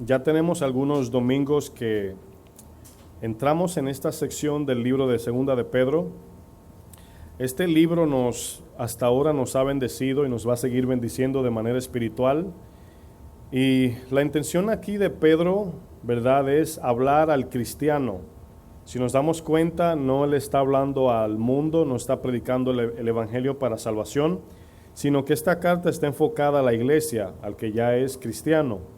Ya tenemos algunos domingos que entramos en esta sección del libro de Segunda de Pedro. Este libro hasta ahora nos ha bendecido y nos va a seguir bendiciendo de manera espiritual. Y la intención aquí de Pedro, ¿verdad?, es hablar al cristiano. Si nos damos cuenta, no le está hablando al mundo, no está predicando el evangelio para salvación, sino que esta carta está enfocada a la iglesia, al que ya es cristiano.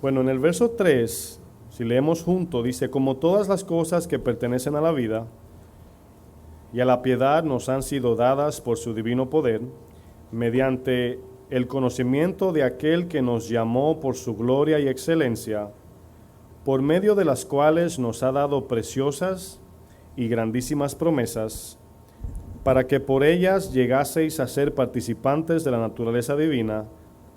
Bueno, en el verso 3, si leemos junto, dice: como todas las cosas que pertenecen a la vida y a la piedad nos han sido dadas por su divino poder, mediante el conocimiento de aquel que nos llamó por su gloria y excelencia, por medio de las cuales nos ha dado preciosas y grandísimas promesas, para que por ellas llegaseis a ser participantes de la naturaleza divina,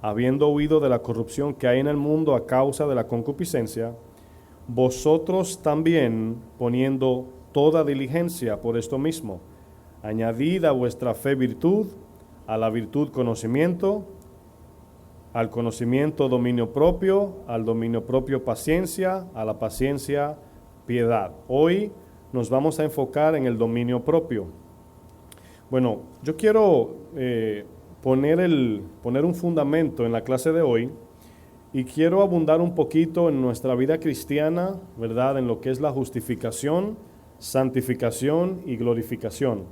habiendo huido de la corrupción que hay en el mundo a causa de la concupiscencia, vosotros también, poniendo toda diligencia por esto mismo, añadid a vuestra fe virtud, a la virtud conocimiento, al conocimiento dominio propio, al dominio propio paciencia, a la paciencia piedad. Hoy nos vamos a enfocar en el dominio propio. Bueno, yo quiero poner un fundamento en la clase de hoy y quiero abundar un poquito en nuestra vida cristiana, ¿verdad?, en lo que es la justificación, santificación y glorificación.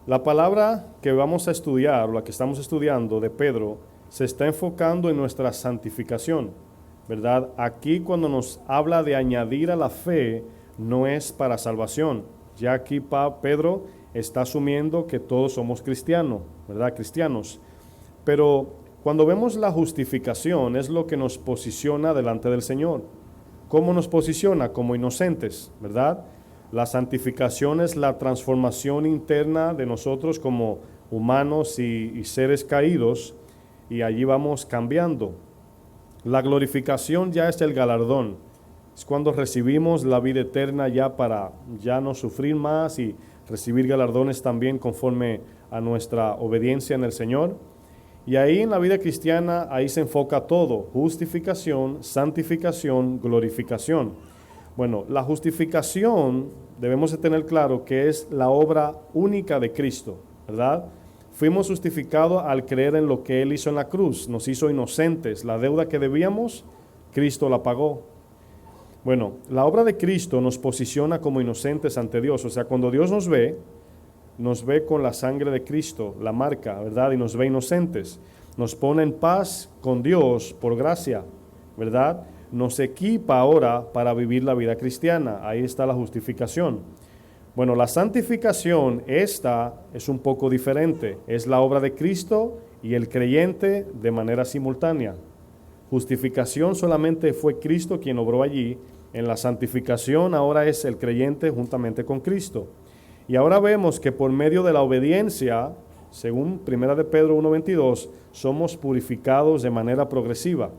La palabra que vamos a estudiar, o la que estamos estudiando de Pedro, se está enfocando en nuestra santificación, ¿verdad? Aquí cuando nos habla de añadir a la fe, no es para salvación. Ya aquí Pedro está asumiendo que todos somos cristianos, ¿verdad? Cristianos. Pero cuando vemos la justificación, es lo que nos posiciona delante del Señor. ¿Cómo nos posiciona? Como inocentes, ¿verdad? La santificación es la transformación interna de nosotros como humanos y seres caídos, y allí vamos cambiando. La glorificación ya es el galardón. Es cuando recibimos la vida eterna ya para ya no sufrir más y recibir galardones también conforme a nuestra obediencia en el Señor. Y ahí en la vida cristiana, ahí se enfoca todo: justificación, santificación, glorificación. Bueno, la justificación debemos de tener claro que es la obra única de Cristo, ¿verdad? Fuimos justificados al creer en lo que Él hizo en la cruz. Nos hizo inocentes. La deuda que debíamos, Cristo la pagó. Bueno, la obra de Cristo nos posiciona como inocentes ante Dios. O sea, cuando Dios nos ve con la sangre de Cristo, la marca, ¿verdad? Y nos ve inocentes. Nos pone en paz con Dios por gracia, ¿verdad? Nos equipa ahora para vivir la vida cristiana. Ahí está la justificación. Bueno, la santificación, esta es un poco diferente. Es la obra de Cristo y el creyente de manera simultánea. Justificación solamente fue Cristo quien obró allí. En la santificación ahora es el creyente juntamente con Cristo. Y ahora vemos que por medio de la obediencia, según 1 de Pedro 1:22, somos purificados de manera progresiva.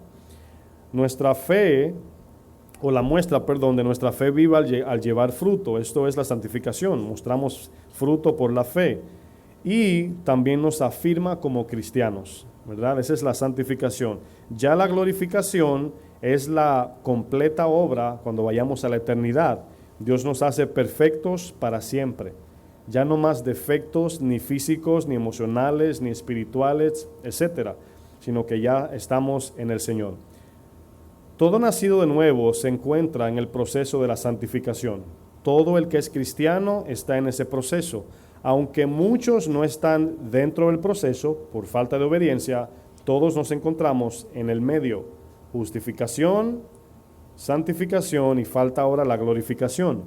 Nuestra fe, o la muestra, perdón, de nuestra fe viva al llevar fruto. Esto es la santificación. Mostramos fruto por la fe. Y también nos afirma como cristianos, ¿verdad? Esa es la santificación. Ya la glorificación es la completa obra cuando vayamos a la eternidad. Dios nos hace perfectos para siempre. Ya no más defectos, ni físicos, ni emocionales, ni espirituales, etcétera, sino que ya estamos en el Señor. Todo nacido de nuevo se encuentra en el proceso de la santificación. Todo el que es cristiano está en ese proceso. Aunque muchos no están dentro del proceso por falta de obediencia, todos nos encontramos en el medio. Justificación, santificación y falta ahora la glorificación.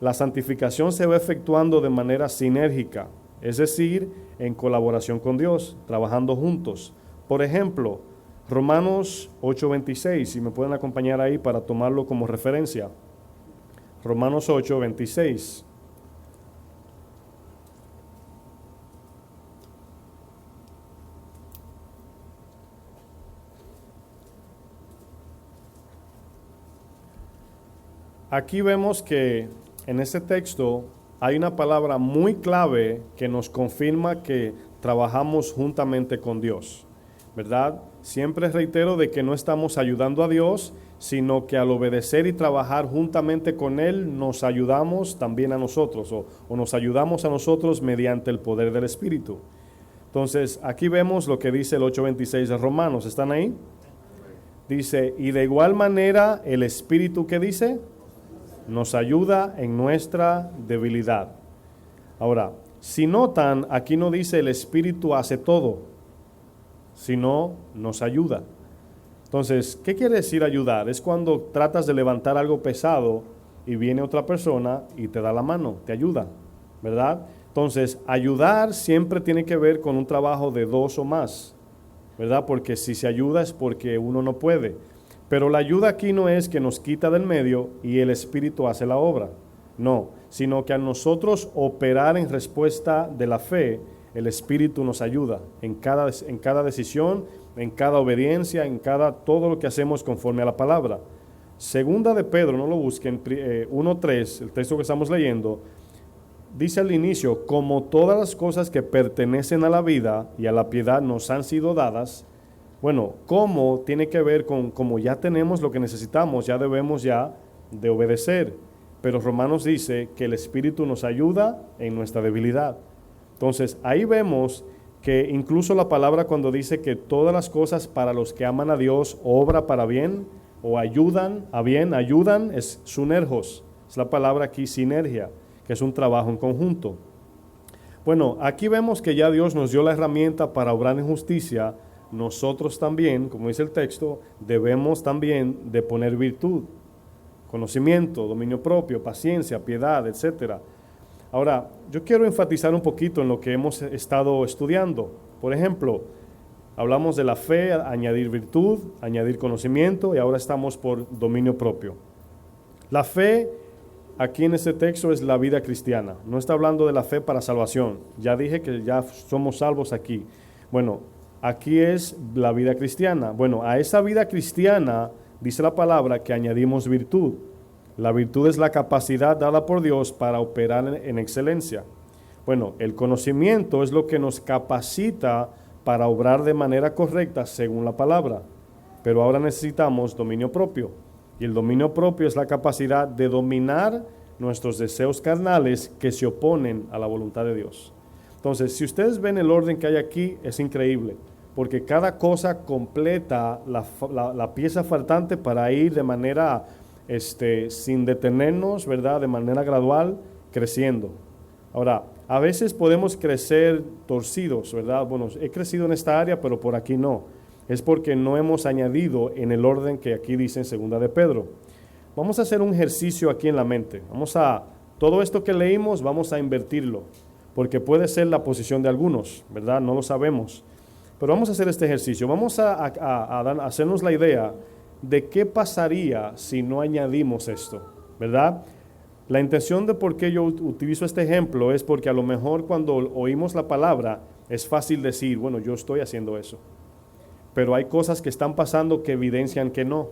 La santificación se va efectuando de manera sinérgica, es decir, en colaboración con Dios, trabajando juntos. Por ejemplo, Romanos 8:26, si me pueden acompañar ahí para tomarlo como referencia. Romanos 8:26. Aquí vemos que en este texto hay una palabra muy clave que nos confirma que trabajamos juntamente con Dios, ¿verdad? Siempre reitero de que no estamos ayudando a Dios, sino que al obedecer y trabajar juntamente con Él, nos ayudamos también a nosotros, o nos ayudamos a nosotros mediante el poder del Espíritu. Entonces, aquí vemos lo que dice el 8:26 de Romanos. ¿Están ahí? Dice, y de igual manera el Espíritu, ¿qué dice? Nos ayuda en nuestra debilidad. Ahora, si notan, aquí no dice el Espíritu hace todo, sino nos ayuda. Entonces, ¿qué quiere decir ayudar? Es cuando tratas de levantar algo pesado y viene otra persona y te da la mano, te ayuda, ¿verdad? Entonces, ayudar siempre tiene que ver con un trabajo de dos o más, ¿verdad? Porque si se ayuda es porque uno no puede. Pero la ayuda aquí no es que nos quita del medio y el Espíritu hace la obra. No, sino que a nosotros operar en respuesta de la fe, el Espíritu nos ayuda en cada decisión, en cada obediencia, en todo lo que hacemos conforme a la palabra. Segunda de Pedro, no lo busquen, 1:3, el texto que estamos leyendo, dice al inicio, como todas las cosas que pertenecen a la vida y a la piedad nos han sido dadas. Bueno, ¿cómo? Tiene que ver con como ya tenemos lo que necesitamos, ya debemos ya de obedecer. Pero Romanos dice que el Espíritu nos ayuda en nuestra debilidad. Entonces, ahí vemos que incluso la palabra cuando dice que todas las cosas para los que aman a Dios obra para bien o ayudan a bien, ayudan, es sunergos. Es la palabra aquí sinergia, que es un trabajo en conjunto. Bueno, aquí vemos que ya Dios nos dio la herramienta para obrar en justicia. Nosotros también, como dice el texto, debemos también de poner virtud, conocimiento, dominio propio, paciencia, piedad, etcétera. Ahora, yo quiero enfatizar un poquito en lo que hemos estado estudiando. Por ejemplo, hablamos de la fe, añadir virtud, añadir conocimiento, y ahora estamos por dominio propio. La fe, aquí en este texto, es la vida cristiana. No está hablando de la fe para salvación. Ya dije que ya somos salvos aquí. Bueno, aquí es la vida cristiana. Bueno, a esa vida cristiana dice la palabra que añadimos virtud. La virtud es la capacidad dada por Dios para operar en excelencia. Bueno, el conocimiento es lo que nos capacita para obrar de manera correcta según la palabra. Pero ahora necesitamos dominio propio. Y el dominio propio es la capacidad de dominar nuestros deseos carnales que se oponen a la voluntad de Dios. Entonces, si ustedes ven el orden que hay aquí, es increíble. Porque cada cosa completa la pieza faltante para ir de manera sin detenernos, ¿verdad? De manera gradual, creciendo. Ahora, a veces podemos crecer torcidos, ¿verdad? Bueno, he crecido en esta área, pero por aquí no. Es porque no hemos añadido en el orden que aquí dice en segunda de Pedro. Vamos a hacer un ejercicio aquí en la mente. Todo esto que leímos, vamos a invertirlo, porque puede ser la posición de algunos, ¿verdad? No lo sabemos. Pero vamos a hacer este ejercicio. Vamos a hacernos la idea de qué pasaría si no añadimos esto, ¿verdad? La intención de por qué yo utilizo este ejemplo es porque a lo mejor cuando oímos la palabra es fácil decir, bueno, yo estoy haciendo eso. Pero hay cosas que están pasando que evidencian que no.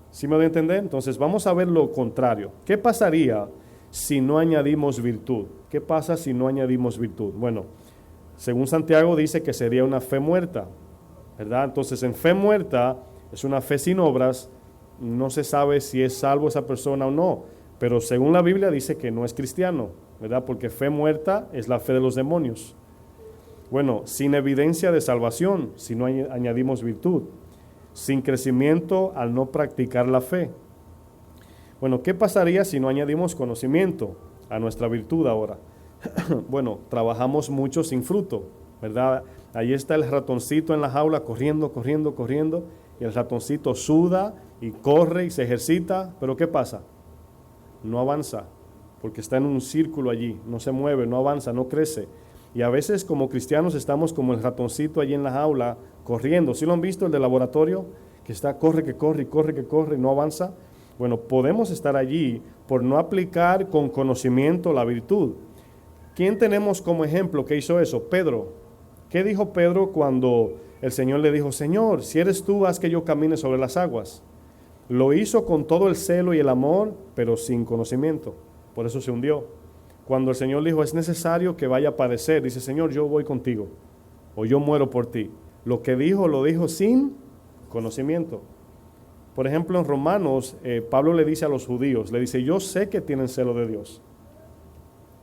¿Sí me doy a entender? Entonces vamos a ver lo contrario. ¿Qué pasaría si no añadimos virtud? ¿Qué pasa si no añadimos virtud? Bueno, según Santiago dice que sería una fe muerta, ¿verdad? Entonces en fe muerta es una fe sin obras, no se sabe si es salvo esa persona o no, pero según la Biblia dice que no es cristiano, ¿verdad? Porque fe muerta es la fe de los demonios. Bueno, sin evidencia de salvación, si no añadimos virtud, sin crecimiento al no practicar la fe. Bueno, ¿qué pasaría si no añadimos conocimiento a nuestra virtud ahora? Bueno, trabajamos mucho sin fruto, ¿verdad? Ahí está el ratoncito en la jaula corriendo, corriendo, corriendo, y el ratoncito suda y corre y se ejercita, pero ¿qué pasa? No avanza, porque está en un círculo allí, no se mueve, no avanza, no crece. Y a veces como cristianos estamos como el ratoncito allí en la jaula corriendo. ¿Sí lo han visto el de laboratorio? Que está, corre, que corre, y corre, que corre, y no avanza. Bueno, podemos estar allí por no aplicar con conocimiento la virtud. ¿Quién tenemos como ejemplo que hizo eso? Pedro. ¿Qué dijo Pedro cuando el Señor le dijo, Señor, si eres tú, haz que yo camine sobre las aguas? Lo hizo con todo el celo y el amor, pero sin conocimiento. Por eso se hundió. Cuando el Señor le dijo, es necesario que vaya a padecer, dice, Señor, yo voy contigo, o yo muero por ti. Lo que dijo, lo dijo sin conocimiento. Por ejemplo, en Romanos, Pablo le dice a los judíos, le dice, yo sé que tienen celo de Dios,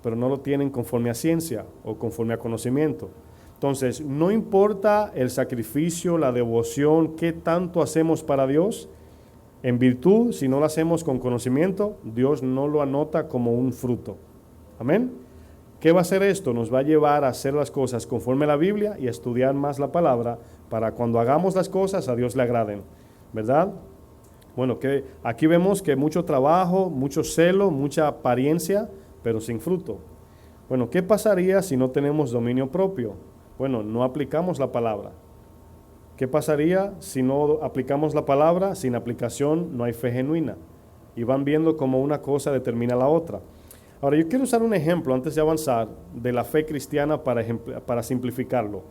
pero no lo tienen conforme a ciencia o conforme a conocimiento. Entonces, no importa el sacrificio, la devoción, qué tanto hacemos para Dios, en virtud, si no lo hacemos con conocimiento, Dios no lo anota como un fruto. Amén. ¿Qué va a hacer esto? Nos va a llevar a hacer las cosas conforme a la Biblia y a estudiar más la palabra para cuando hagamos las cosas a Dios le agraden, ¿verdad? Bueno, que aquí vemos que mucho trabajo, mucho celo, mucha apariencia, pero sin fruto. Bueno, ¿qué pasaría si no tenemos dominio propio? Bueno, no aplicamos la palabra. ¿Qué pasaría si no aplicamos la palabra? Sin aplicación no hay fe genuina. Y van viendo cómo una cosa determina la otra. Ahora, yo quiero usar un ejemplo antes de avanzar de la fe cristiana para simplificarlo.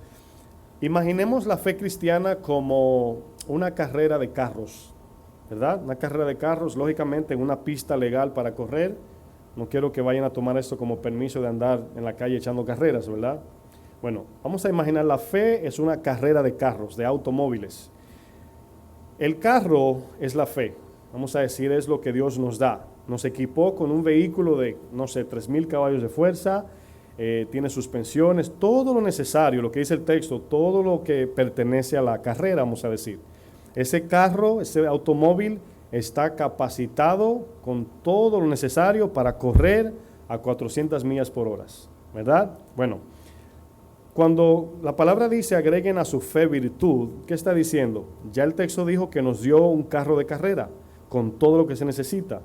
Imaginemos la fe cristiana como una carrera de carros, ¿verdad? Una carrera de carros, lógicamente en una pista legal para correr. No quiero que vayan a tomar esto como permiso de andar en la calle echando carreras, ¿verdad? Bueno, vamos a imaginar la fe es una carrera de carros, de automóviles. El carro es la fe, vamos a decir, es lo que Dios nos da. Nos equipó con un vehículo de, 3,000 caballos de fuerza, tiene suspensiones, todo lo necesario, lo que dice el texto, todo lo que pertenece a la carrera, vamos a decir. Ese carro, ese automóvil está capacitado con todo lo necesario para correr a 400 millas por hora, ¿verdad? Bueno, cuando la palabra dice agreguen a su fe virtud, ¿qué está diciendo? Ya el texto dijo que nos dio un carro de carrera con todo lo que se necesita.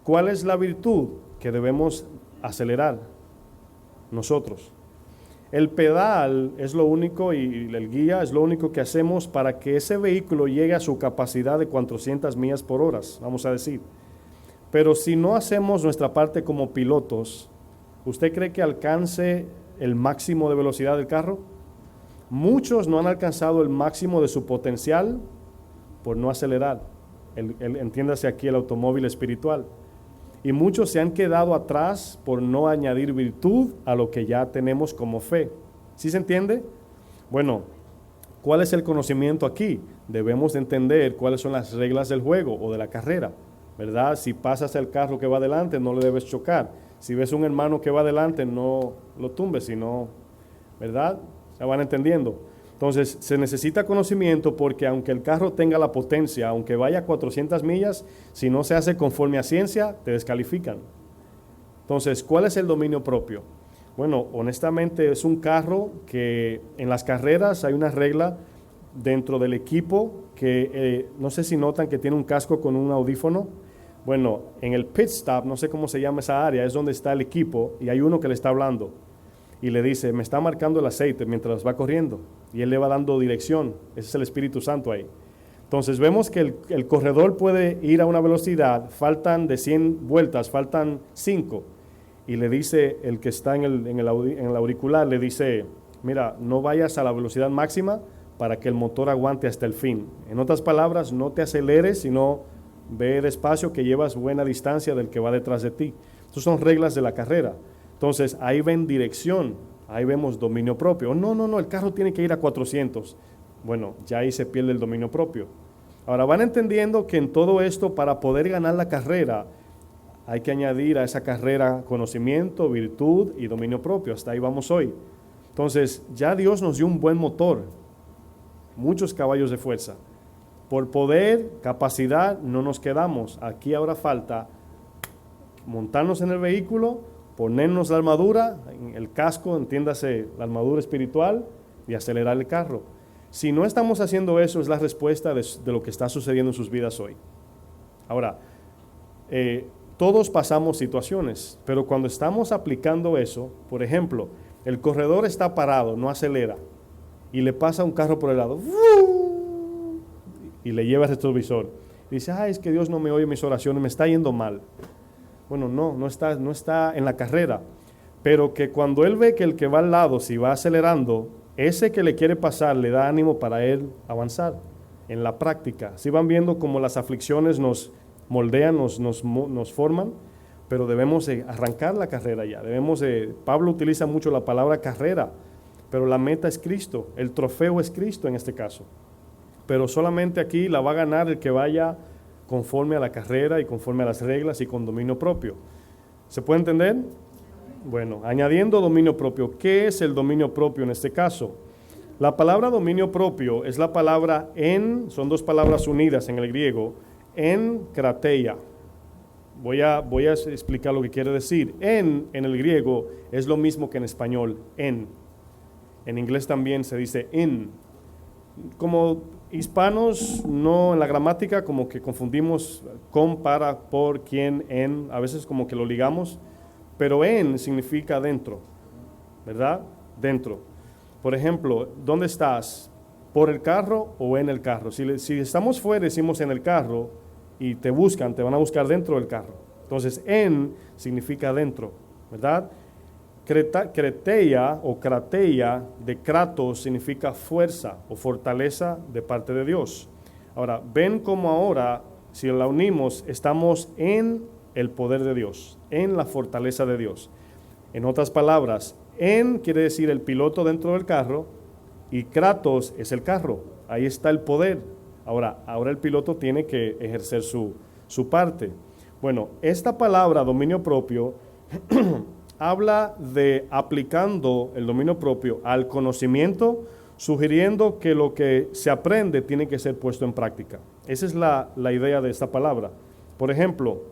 ¿Cuál es la virtud? Que debemos acelerar nosotros. El pedal es lo único y el guía es lo único que hacemos para que ese vehículo llegue a su capacidad de 400 millas por hora, vamos a decir. Pero si no hacemos nuestra parte como pilotos, ¿usted cree que alcance el máximo de velocidad del carro? Muchos no han alcanzado el máximo de su potencial por no acelerar. Entiéndase aquí el automóvil espiritual. Y muchos se han quedado atrás por no añadir virtud a lo que ya tenemos como fe. ¿Sí se entiende? Bueno, ¿cuál es el conocimiento aquí? Debemos de entender cuáles son las reglas del juego o de la carrera, ¿verdad? Si pasas el carro que va adelante, no le debes chocar. Si ves un hermano que va adelante, no lo tumbes, sino, ¿verdad? ¿Se van entendiendo? Entonces, se necesita conocimiento porque aunque el carro tenga la potencia, aunque vaya a 400 millas, si no se hace conforme a ciencia, te descalifican. Entonces, ¿cuál es el dominio propio? Bueno, honestamente es un carro que en las carreras hay una regla dentro del equipo que no sé si notan que tiene un casco con un audífono. Bueno, en el pit stop, no sé cómo se llama esa área, es donde está el equipo y hay uno que le está hablando. Y le dice, me está marcando el aceite mientras va corriendo. Y él le va dando dirección. Ese es el Espíritu Santo ahí. Entonces vemos que el corredor puede ir a una velocidad, faltan de 100 vueltas, faltan 5. Y le dice, el que está en el auricular, le dice, mira, no vayas a la velocidad máxima para que el motor aguante hasta el fin. En otras palabras, no te aceleres, sino ve despacio que llevas buena distancia del que va detrás de ti. Estas son reglas de la carrera. Entonces, ahí ven dirección, ahí vemos dominio propio. No, el carro tiene que ir a 400. Bueno, ya ahí se pierde el dominio propio. Ahora, van entendiendo que en todo esto, para poder ganar la carrera, hay que añadir a esa carrera conocimiento, virtud y dominio propio. Hasta ahí vamos hoy. Entonces, ya Dios nos dio un buen motor, muchos caballos de fuerza. Por poder, capacidad, no nos quedamos. Aquí ahora falta montarnos en el vehículo, ponernos la armadura, el casco, entiéndase, la armadura espiritual y acelerar el carro. Si no estamos haciendo eso, es la respuesta de lo que está sucediendo en sus vidas hoy. Ahora, todos pasamos situaciones, pero cuando estamos aplicando eso, por ejemplo, el corredor está parado, no acelera, y le pasa un carro por el lado, y le lleva el retrovisor. Y dice, es que Dios no me oye mis oraciones, me está yendo mal. Bueno, no está en la carrera, pero que cuando él ve que el que va al lado, si va acelerando, ese que le quiere pasar le da ánimo para él avanzar en la práctica. Si van viendo cómo las aflicciones nos moldean, nos forman, pero debemos arrancar la carrera ya. Pablo utiliza mucho la palabra carrera, pero la meta es Cristo, el trofeo es Cristo en este caso. Pero solamente aquí la va a ganar el que vaya conforme a la carrera y conforme a las reglas y con dominio propio. ¿Se puede entender? Bueno, añadiendo dominio propio, ¿qué es el dominio propio en este caso? La palabra dominio propio es la palabra son dos palabras unidas en el griego, en krateia. Voy a explicar lo que quiere decir. En el griego es lo mismo que en español, en. En inglés también se dice in. Como hispanos, no en la gramática, como que confundimos con, para, por, quién, en, a veces como que lo ligamos, pero en significa dentro, ¿verdad? Dentro. Por ejemplo, ¿dónde estás? ¿Por el carro o en el carro? Si estamos fuera, decimos en el carro y te buscan, te van a buscar dentro del carro. Entonces, en significa dentro, ¿verdad? Kreteia o krateia de kratos significa fuerza o fortaleza de parte de Dios. Ahora, ven cómo ahora, si la unimos, estamos en el poder de Dios, en la fortaleza de Dios. En otras palabras, en quiere decir el piloto dentro del carro y kratos es el carro. Ahí está el poder. Ahora el piloto tiene que ejercer su parte. Bueno, esta palabra dominio propio habla de aplicando el dominio propio al conocimiento, sugiriendo que lo que se aprende tiene que ser puesto en práctica. Esa es la idea de esta palabra. Por ejemplo,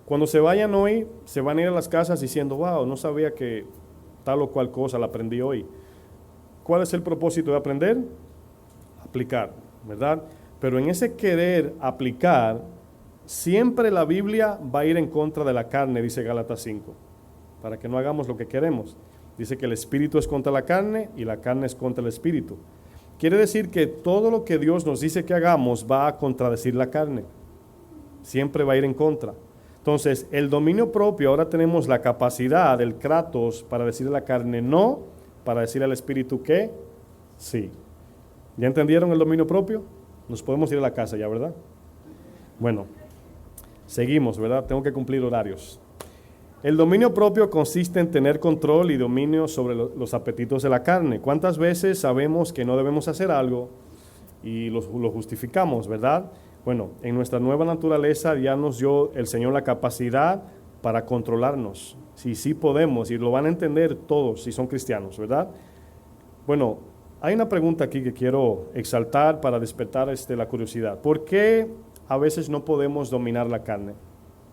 cuando se vayan hoy, se van a ir a las casas diciendo, wow, no sabía que tal o cual cosa la aprendí hoy. ¿Cuál es el propósito de aprender? Aplicar, ¿verdad? Pero en ese querer aplicar, siempre la Biblia va a ir en contra de la carne, dice Gálatas 5. Para que no hagamos lo que queremos. Dice que el espíritu es contra la carne y la carne es contra el espíritu. Quiere decir que todo lo que Dios nos dice que hagamos va a contradecir la carne. Siempre va a ir en contra. Entonces, el dominio propio, ahora tenemos la capacidad del kratos para decirle a la carne no, para decirle al espíritu que sí. ¿Ya entendieron el dominio propio? Nos podemos ir a la casa ya, ¿verdad? Bueno, seguimos, ¿verdad? Tengo que cumplir horarios. El dominio propio consiste en tener control y dominio sobre los apetitos de la carne. ¿Cuántas veces sabemos que no debemos hacer algo y lo justificamos, verdad? Bueno, en nuestra nueva naturaleza ya nos dio el Señor la capacidad para controlarnos. Sí podemos, y lo van a entender todos si son cristianos, ¿verdad? Bueno, hay una pregunta aquí que quiero exaltar para despertar la curiosidad. ¿Por qué a veces no podemos dominar la carne?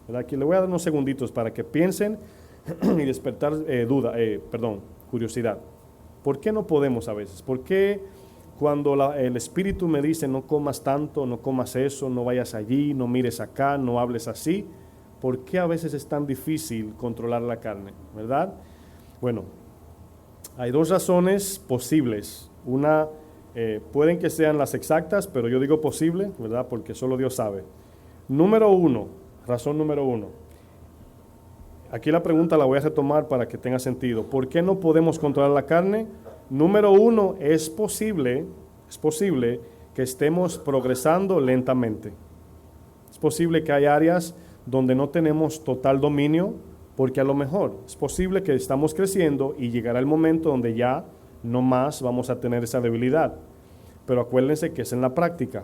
¿Verdad? Aquí le voy a dar unos segunditos para que piensen y despertar curiosidad. ¿Por qué no podemos a veces? ¿Por qué cuando el Espíritu me dice no comas tanto, no comas eso, no vayas allí, no mires acá, no hables así? ¿Por qué a veces es tan difícil controlar la carne? ¿Verdad? Bueno, hay dos razones posibles. Una, pueden que sean las exactas, pero yo digo posible, ¿verdad? Porque solo Dios sabe. Razón número uno. Aquí la pregunta la voy a retomar para que tenga sentido. ¿Por qué no podemos controlar la carne? Número uno, es posible que estemos progresando lentamente. Es posible que hay áreas donde no tenemos total dominio, porque a lo mejor es posible que estamos creciendo y llegará el momento donde ya no más vamos a tener esa debilidad. Pero acuérdense que es en la práctica,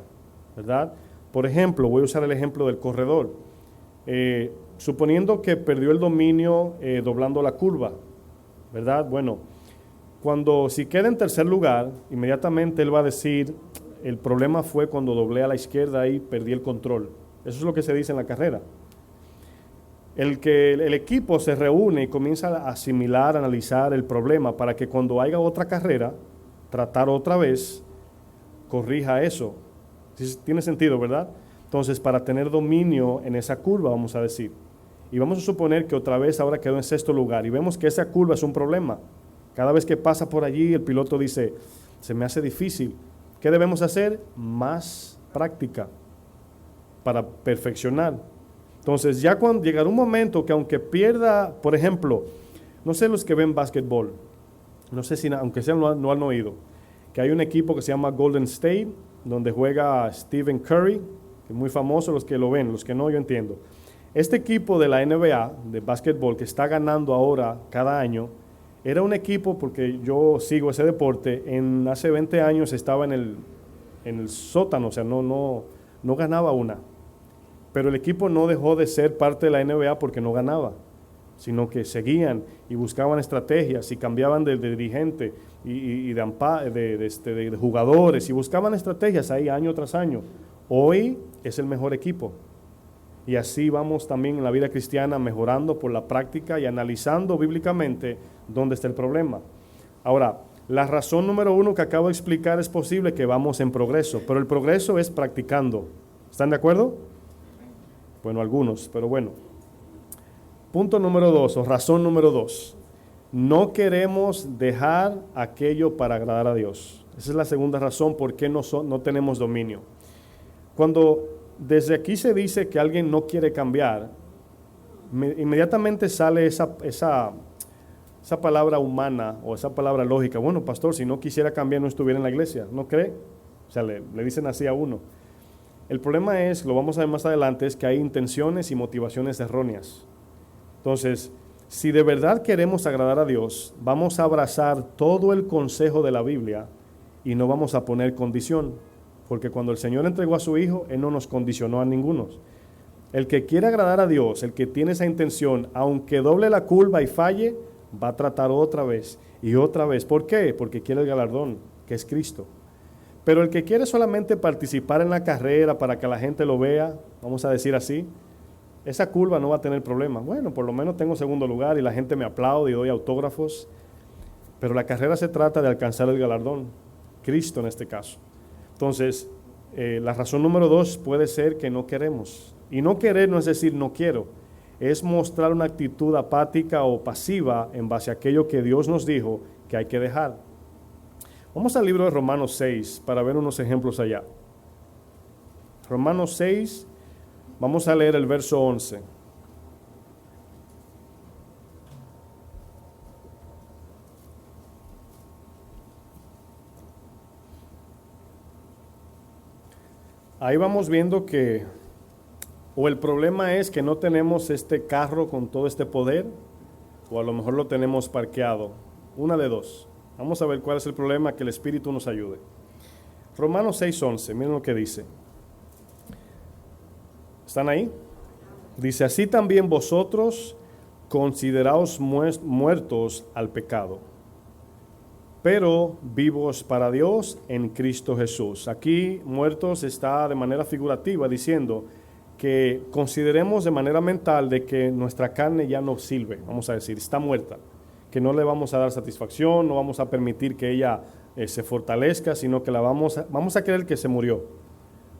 ¿verdad? Por ejemplo, voy a usar el ejemplo del corredor. Suponiendo que perdió el dominio doblando la curva, ¿verdad? Bueno, si queda en tercer lugar, inmediatamente él va a decir, el problema fue cuando doblé a la izquierda y perdí el control. Eso es lo que se dice en la carrera. El equipo se reúne y comienza a asimilar, a analizar el problema para que cuando haya otra carrera, tratar otra vez, corrija eso. Tiene sentido, ¿verdad? Entonces, para tener dominio en esa curva, vamos a decir, y vamos a suponer que otra vez ahora quedó en sexto lugar, y vemos que esa curva es un problema. Cada vez que pasa por allí, el piloto dice, se me hace difícil. ¿Qué debemos hacer? Más práctica para perfeccionar. Entonces, ya cuando llegará un momento que aunque pierda, por ejemplo, no sé los que ven básquetbol, no sé si, aunque sean no han oído, que hay un equipo que se llama Golden State, donde juega Stephen Curry, que es muy famoso, los que lo ven, los que no, yo entiendo. Este equipo de la NBA, de básquetbol, que está ganando ahora cada año, era un equipo, porque yo sigo ese deporte, hace 20 años estaba en el sótano, o sea, no ganaba una. Pero el equipo no dejó de ser parte de la NBA porque no ganaba, sino que seguían y buscaban estrategias y cambiaban de dirigente y de jugadores y buscaban estrategias ahí año tras año. Hoy es el mejor equipo. Y así vamos también en la vida cristiana mejorando por la práctica y analizando bíblicamente dónde está el problema. Ahora, la razón número 1 que acabo de explicar es posible que vamos en progreso, pero el progreso es practicando. ¿Están de acuerdo? Bueno, algunos, pero bueno. Punto número 2, o razón número 2. No queremos dejar aquello para agradar a Dios. Esa es la segunda razón por qué no tenemos dominio. Cuando desde aquí se dice que alguien no quiere cambiar, inmediatamente sale esa palabra humana o esa palabra lógica. Bueno, pastor, si no quisiera cambiar no estuviera en la iglesia, ¿no cree? O sea, le dicen así a uno. El problema es, lo vamos a ver más adelante, es que hay intenciones y motivaciones erróneas. Entonces, si de verdad queremos agradar a Dios, vamos a abrazar todo el consejo de la Biblia y no vamos a poner condición. Porque cuando el Señor entregó a su Hijo, Él no nos condicionó a ninguno. El que quiere agradar a Dios, el que tiene esa intención, aunque doble la curva y falle, va a tratar otra vez y otra vez. ¿Por qué? Porque quiere el galardón, que es Cristo. Pero el que quiere solamente participar en la carrera para que la gente lo vea, vamos a decir así, esa curva no va a tener problema. Bueno, por lo menos tengo segundo lugar y la gente me aplaude y doy autógrafos. Pero la carrera se trata de alcanzar el galardón, Cristo en este caso. Entonces, la razón número 2 puede ser que no queremos. Y no querer no es decir no quiero, es mostrar una actitud apática o pasiva en base a aquello que Dios nos dijo que hay que dejar. Vamos al libro de Romanos 6 para ver unos ejemplos allá. Romanos 6, vamos a leer el verso 11. Ahí vamos viendo que o el problema es que no tenemos este carro con todo este poder, o a lo mejor lo tenemos parqueado. Una de dos. Vamos a ver cuál es el problema, que el Espíritu nos ayude. Romanos 6:11, miren lo que dice. ¿Están ahí? Dice, así también vosotros consideraos muertos al pecado, pero vivos para Dios en Cristo Jesús. Aquí muertos está de manera figurativa diciendo que consideremos de manera mental de que nuestra carne ya no sirve, vamos a decir, está muerta, que no le vamos a dar satisfacción, no vamos a permitir que ella se fortalezca, sino que vamos a creer que se murió.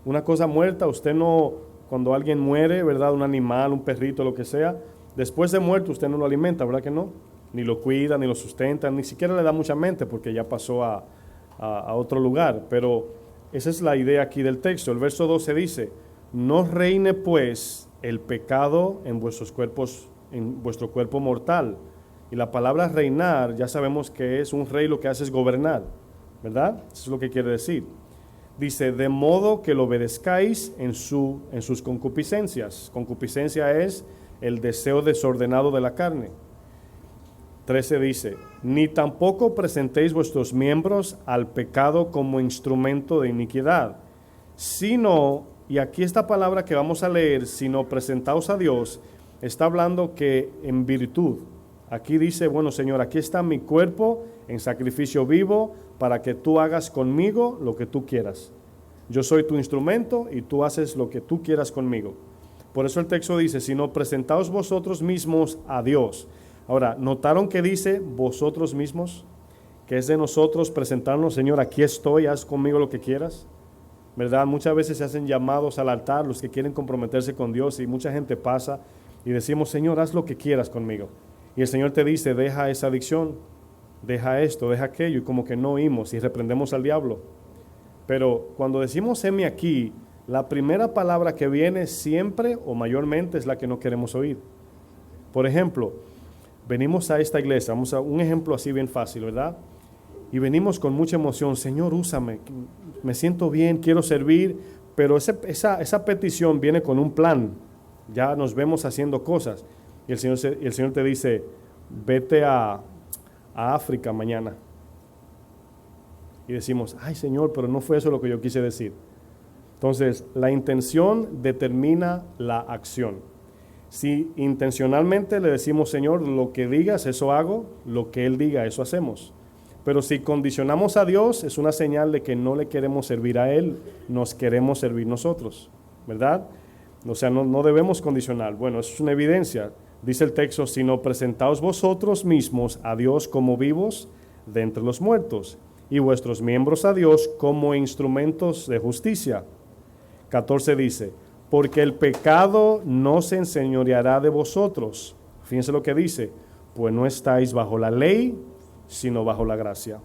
Una cosa muerta, usted no, cuando alguien muere, ¿verdad? Un animal, un perrito, lo que sea, después de muerto usted no lo alimenta, ¿verdad que no? Ni lo cuida, ni lo sustenta, ni siquiera le da mucha mente porque ya pasó a otro lugar. Pero esa es la idea aquí del texto. El verso 12 dice, no reine pues el pecado en vuestros cuerpos, en vuestro cuerpo mortal. Y la palabra reinar, ya sabemos que es un rey, lo que hace es gobernar, ¿verdad? Eso es lo que quiere decir. Dice, de modo que lo obedezcáis en sus concupiscencias. Concupiscencia es el deseo desordenado de la carne. 13 dice, ni tampoco presentéis vuestros miembros al pecado como instrumento de iniquidad, sino, y aquí esta palabra que vamos a leer, sino presentaos a Dios, está hablando que en virtud. Aquí dice, bueno Señor, aquí está mi cuerpo en sacrificio vivo para que tú hagas conmigo lo que tú quieras. Yo soy tu instrumento y tú haces lo que tú quieras conmigo. Por eso el texto dice, sino presentaos vosotros mismos a Dios. Ahora, ¿notaron que dice vosotros mismos? Que es de nosotros presentarnos, Señor, aquí estoy, haz conmigo lo que quieras. ¿Verdad? Muchas veces se hacen llamados al altar los que quieren comprometerse con Dios y mucha gente pasa y decimos, Señor, haz lo que quieras conmigo. Y el Señor te dice, deja esa adicción, deja esto, deja aquello, y como que no oímos y reprendemos al diablo. Pero cuando decimos heme aquí, la primera palabra que viene siempre o mayormente es la que no queremos oír. Por ejemplo, venimos a esta iglesia, vamos a un ejemplo así bien fácil, ¿verdad? Y venimos con mucha emoción, Señor, úsame, me siento bien, quiero servir, pero esa petición viene con un plan, ya nos vemos haciendo cosas. Y el Señor te dice, vete a África mañana. Y decimos, ay Señor, pero no fue eso lo que yo quise decir. Entonces, la intención determina la acción. Si intencionalmente le decimos, Señor, lo que digas, eso hago, lo que Él diga, eso hacemos. Pero si condicionamos a Dios, es una señal de que no le queremos servir a Él, nos queremos servir nosotros, ¿verdad? O sea, no debemos condicionar. Bueno, eso es una evidencia. Dice el texto, sino presentaos vosotros mismos a Dios como vivos de entre los muertos, y vuestros miembros a Dios como instrumentos de justicia. 14 dice, porque el pecado no se enseñoreará de vosotros. Fíjense lo que dice, pues no estáis bajo la ley, sino bajo la gracia.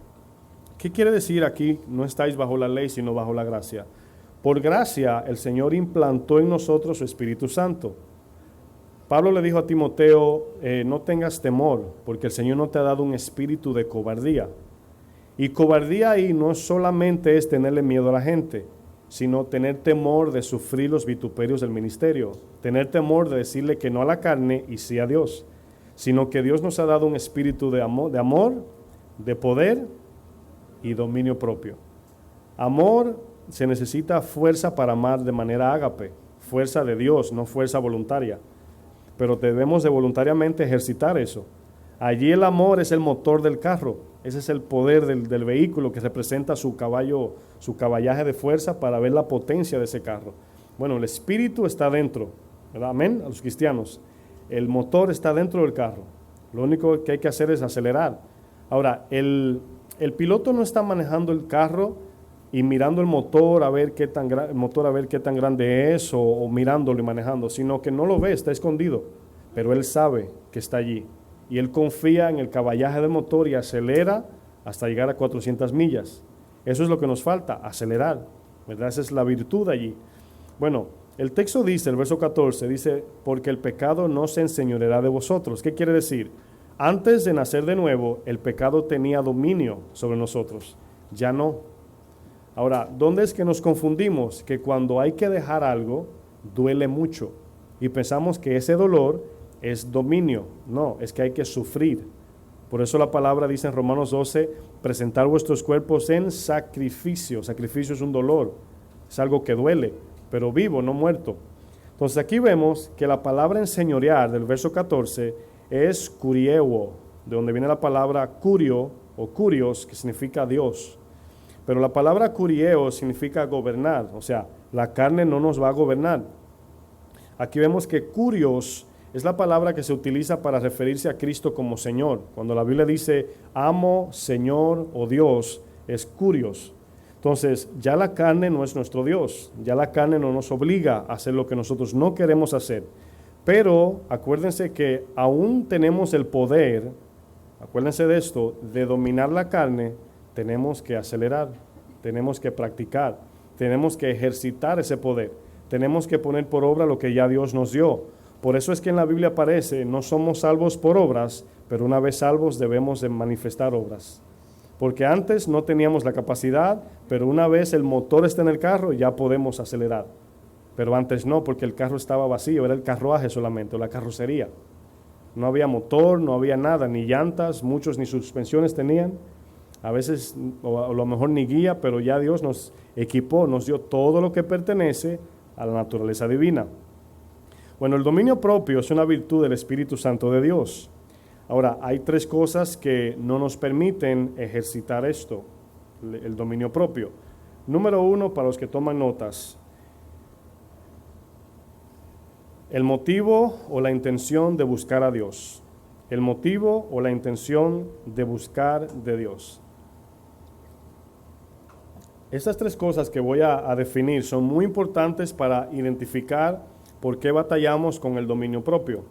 ¿Qué quiere decir aquí? No estáis bajo la ley, sino bajo la gracia. Por gracia, el Señor implantó en nosotros su Espíritu Santo. Pablo le dijo a Timoteo, no tengas temor, porque el Señor no te ha dado un espíritu de cobardía. Y cobardía ahí no solamente es tenerle miedo a la gente, sino tener temor de sufrir los vituperios del ministerio, tener temor de decirle que no a la carne y sí a Dios, sino que Dios nos ha dado un espíritu de amor, de poder y dominio propio. Amor, se necesita fuerza para amar de manera ágape, fuerza de Dios, no fuerza voluntaria, pero debemos de voluntariamente ejercitar eso. Allí el amor es el motor del carro, ese es el poder del vehículo que representa su caballaje de fuerza para ver la potencia de ese carro. Bueno, el espíritu está dentro, ¿verdad? Amén, a los cristianos. El motor está dentro del carro, lo único que hay que hacer es acelerar. Ahora, el piloto no está manejando el carro y mirando el motor a ver qué tan grande es o mirándolo y manejando, sino que no lo ve, está escondido, pero él sabe que está allí. Y él confía en el caballaje del motor y acelera hasta llegar a 400 millas. Eso es lo que nos falta, acelerar, ¿verdad? Esa es la virtud allí. Bueno, el texto dice, el verso 14, dice, porque el pecado no se enseñoreará de vosotros. ¿Qué quiere decir? Antes de nacer de nuevo, el pecado tenía dominio sobre nosotros, ya no. Ahora, ¿dónde es que nos confundimos? Que cuando hay que dejar algo, duele mucho y pensamos que ese dolor es dominio. No, es que hay que sufrir. Por eso la palabra dice en Romanos 12, presentar vuestros cuerpos en sacrificio. Sacrificio es un dolor, es algo que duele, pero vivo, no muerto. Entonces aquí vemos que la palabra enseñorear del verso 14 es kurieo, de donde viene la palabra curio o curios, que significa Dios. Pero la palabra kurieo significa gobernar, o sea, la carne no nos va a gobernar. Aquí vemos que curios es la palabra que se utiliza para referirse a Cristo como Señor. Cuando la Biblia dice amo, Señor o Dios, es curios. Entonces, ya la carne no es nuestro Dios, ya la carne no nos obliga a hacer lo que nosotros no queremos hacer. Pero acuérdense que aún tenemos el poder, acuérdense de esto, de dominar la carne. Tenemos que acelerar, tenemos que practicar, tenemos que ejercitar ese poder, tenemos que poner por obra lo que ya Dios nos dio. Por eso es que en la Biblia aparece, no somos salvos por obras, pero una vez salvos debemos de manifestar obras. Porque antes no teníamos la capacidad, pero una vez el motor está en el carro ya podemos acelerar. Pero antes no, porque el carro estaba vacío, era el carruaje solamente, o la carrocería. No había motor, no había nada, ni llantas, muchos ni suspensiones tenían. A veces, o a lo mejor ni guía, pero ya Dios nos equipó, nos dio todo lo que pertenece a la naturaleza divina. Bueno, el dominio propio es una virtud del Espíritu Santo de Dios. Ahora, hay tres cosas que no nos permiten ejercitar esto, el dominio propio. Número uno, para los que toman notas, el motivo o la intención de buscar a Dios. El motivo o la intención de buscar de Dios. Estas tres cosas que voy a definir son muy importantes para identificar por qué batallamos con el dominio propio.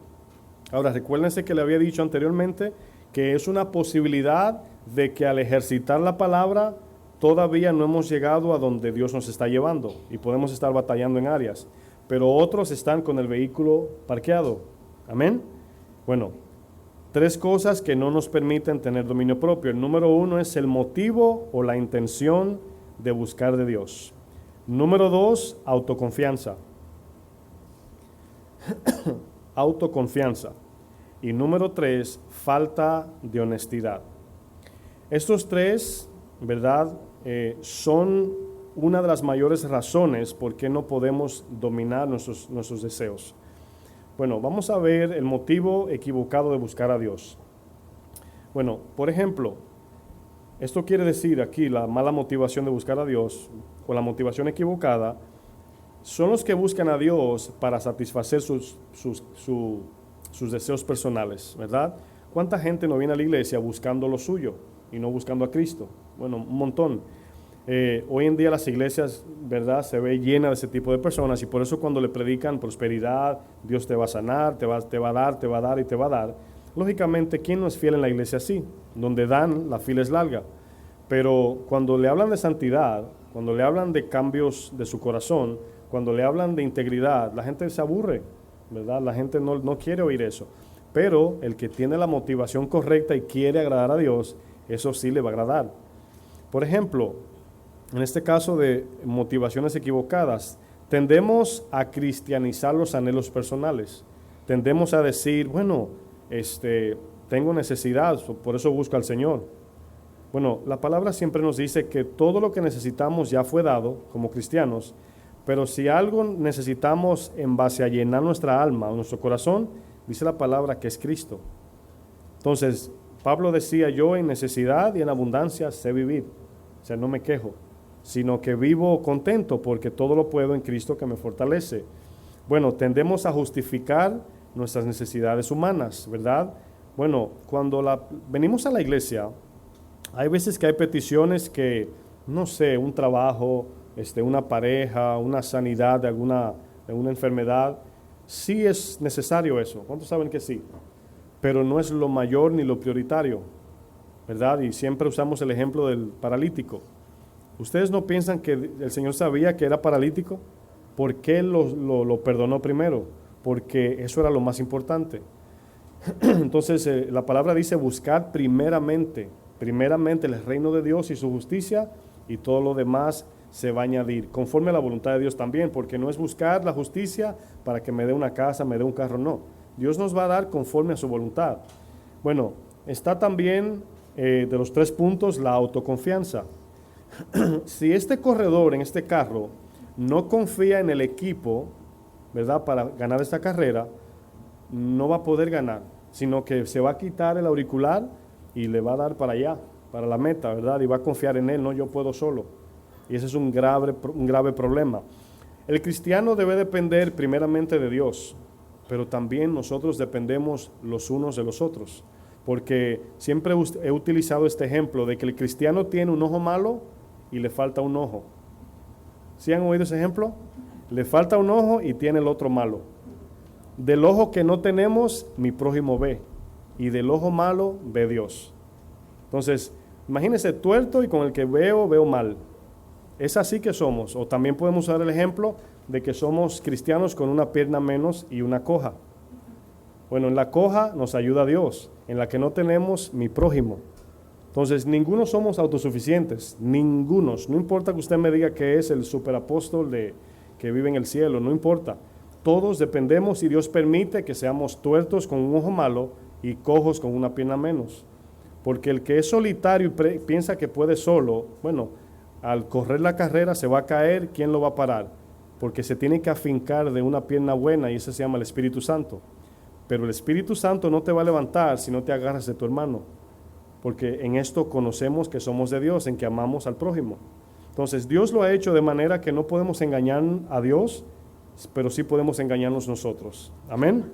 Ahora, recuérdense que le había dicho anteriormente que es una posibilidad de que al ejercitar la palabra todavía no hemos llegado a donde Dios nos está llevando y podemos estar batallando en áreas, pero otros están con el vehículo parqueado. Amén. Bueno, tres cosas que no nos permiten tener dominio propio. El número uno es el motivo o la intención de buscar de Dios. Número dos, autoconfianza. Autoconfianza. Y número tres, falta de honestidad. Estos tres, ¿verdad? Son una de las mayores razones por qué no podemos dominar nuestros deseos. Bueno, vamos a ver el motivo equivocado de buscar a Dios. Bueno, por ejemplo, esto quiere decir aquí la mala motivación de buscar a Dios, o la motivación equivocada, son los que buscan a Dios para satisfacer sus deseos personales, ¿verdad? ¿Cuánta gente no viene a la iglesia buscando lo suyo y no buscando a Cristo? Bueno, un montón. Hoy en día las iglesias, ¿verdad?, se ve llena de ese tipo de personas, y por eso cuando le predican prosperidad, Dios te va a sanar, te va a dar, te va a dar y te va a dar. Lógicamente, ¿quién no es fiel en la iglesia así? Donde dan, la fila es larga. Pero cuando le hablan de santidad, cuando le hablan de cambios de su corazón, cuando le hablan de integridad, la gente se aburre, ¿verdad? La gente no quiere oír eso. Pero el que tiene la motivación correcta y quiere agradar a Dios, eso sí le va a agradar. Por ejemplo, en este caso de motivaciones equivocadas, tendemos a cristianizar los anhelos personales. Tendemos a decir, bueno, tengo necesidad, por eso busco al Señor. Bueno, la palabra siempre nos dice que todo lo que necesitamos ya fue dado como cristianos, pero si algo necesitamos en base a llenar nuestra alma o nuestro corazón, dice la palabra que es Cristo. Entonces, Pablo decía, yo en necesidad y en abundancia sé vivir, o sea, no me quejo, sino que vivo contento porque todo lo puedo en Cristo que me fortalece. Bueno, tendemos a justificar nuestras necesidades humanas, ¿verdad? Bueno, cuando venimos a la iglesia, hay veces que hay peticiones que, no sé, un trabajo, una pareja, una sanidad de alguna enfermedad, sí es necesario eso. ¿Cuántos saben que sí? Pero no es lo mayor ni lo prioritario, ¿verdad? Y siempre usamos el ejemplo del paralítico. ¿Ustedes no piensan que el Señor sabía que era paralítico? ¿Por qué lo perdonó primero? Porque eso era lo más importante. Entonces, la palabra dice, buscar primeramente el reino de Dios y su justicia, y todo lo demás se va a añadir, conforme a la voluntad de Dios también, porque no es buscar la justicia para que me dé una casa, me dé un carro, no. Dios nos va a dar conforme a su voluntad. Bueno, está también de los 3 puntos la autoconfianza. Si este corredor en este carro no confía en el equipo, ¿verdad?, para ganar esta carrera, no va a poder ganar, sino que se va a quitar el auricular y le va a dar para allá, para la meta, ¿verdad? Y va a confiar en él, no, yo puedo solo. Y ese es un grave problema. El cristiano debe depender primeramente de Dios, pero también nosotros dependemos los unos de los otros, porque siempre he utilizado este ejemplo de que el cristiano tiene un ojo malo y le falta un ojo. ¿Sí han oído ese ejemplo? Le falta un ojo y tiene el otro malo. Del ojo que no tenemos, mi prójimo ve, y del ojo malo ve Dios. Entonces, imagínense tuerto y con el que veo mal. Es así que somos. O también podemos usar el ejemplo de que somos cristianos con una pierna menos y una coja. Bueno, en la coja nos ayuda Dios, en la que no tenemos, mi prójimo. Entonces, ninguno somos autosuficientes, ningunos. No importa que usted me diga que es el superapóstol que vive en el cielo, no importa. Todos dependemos, y Dios permite que seamos tuertos con un ojo malo y cojos con una pierna menos. Porque el que es solitario y piensa que puede solo, bueno, al correr la carrera se va a caer, ¿quién lo va a parar? Porque se tiene que afincar de una pierna buena, y eso se llama el Espíritu Santo. Pero el Espíritu Santo no te va a levantar si no te agarras de tu hermano. Porque en esto conocemos que somos de Dios, en que amamos al prójimo. Entonces, Dios lo ha hecho de manera que no podemos engañar a Dios, pero sí podemos engañarnos nosotros. Amén.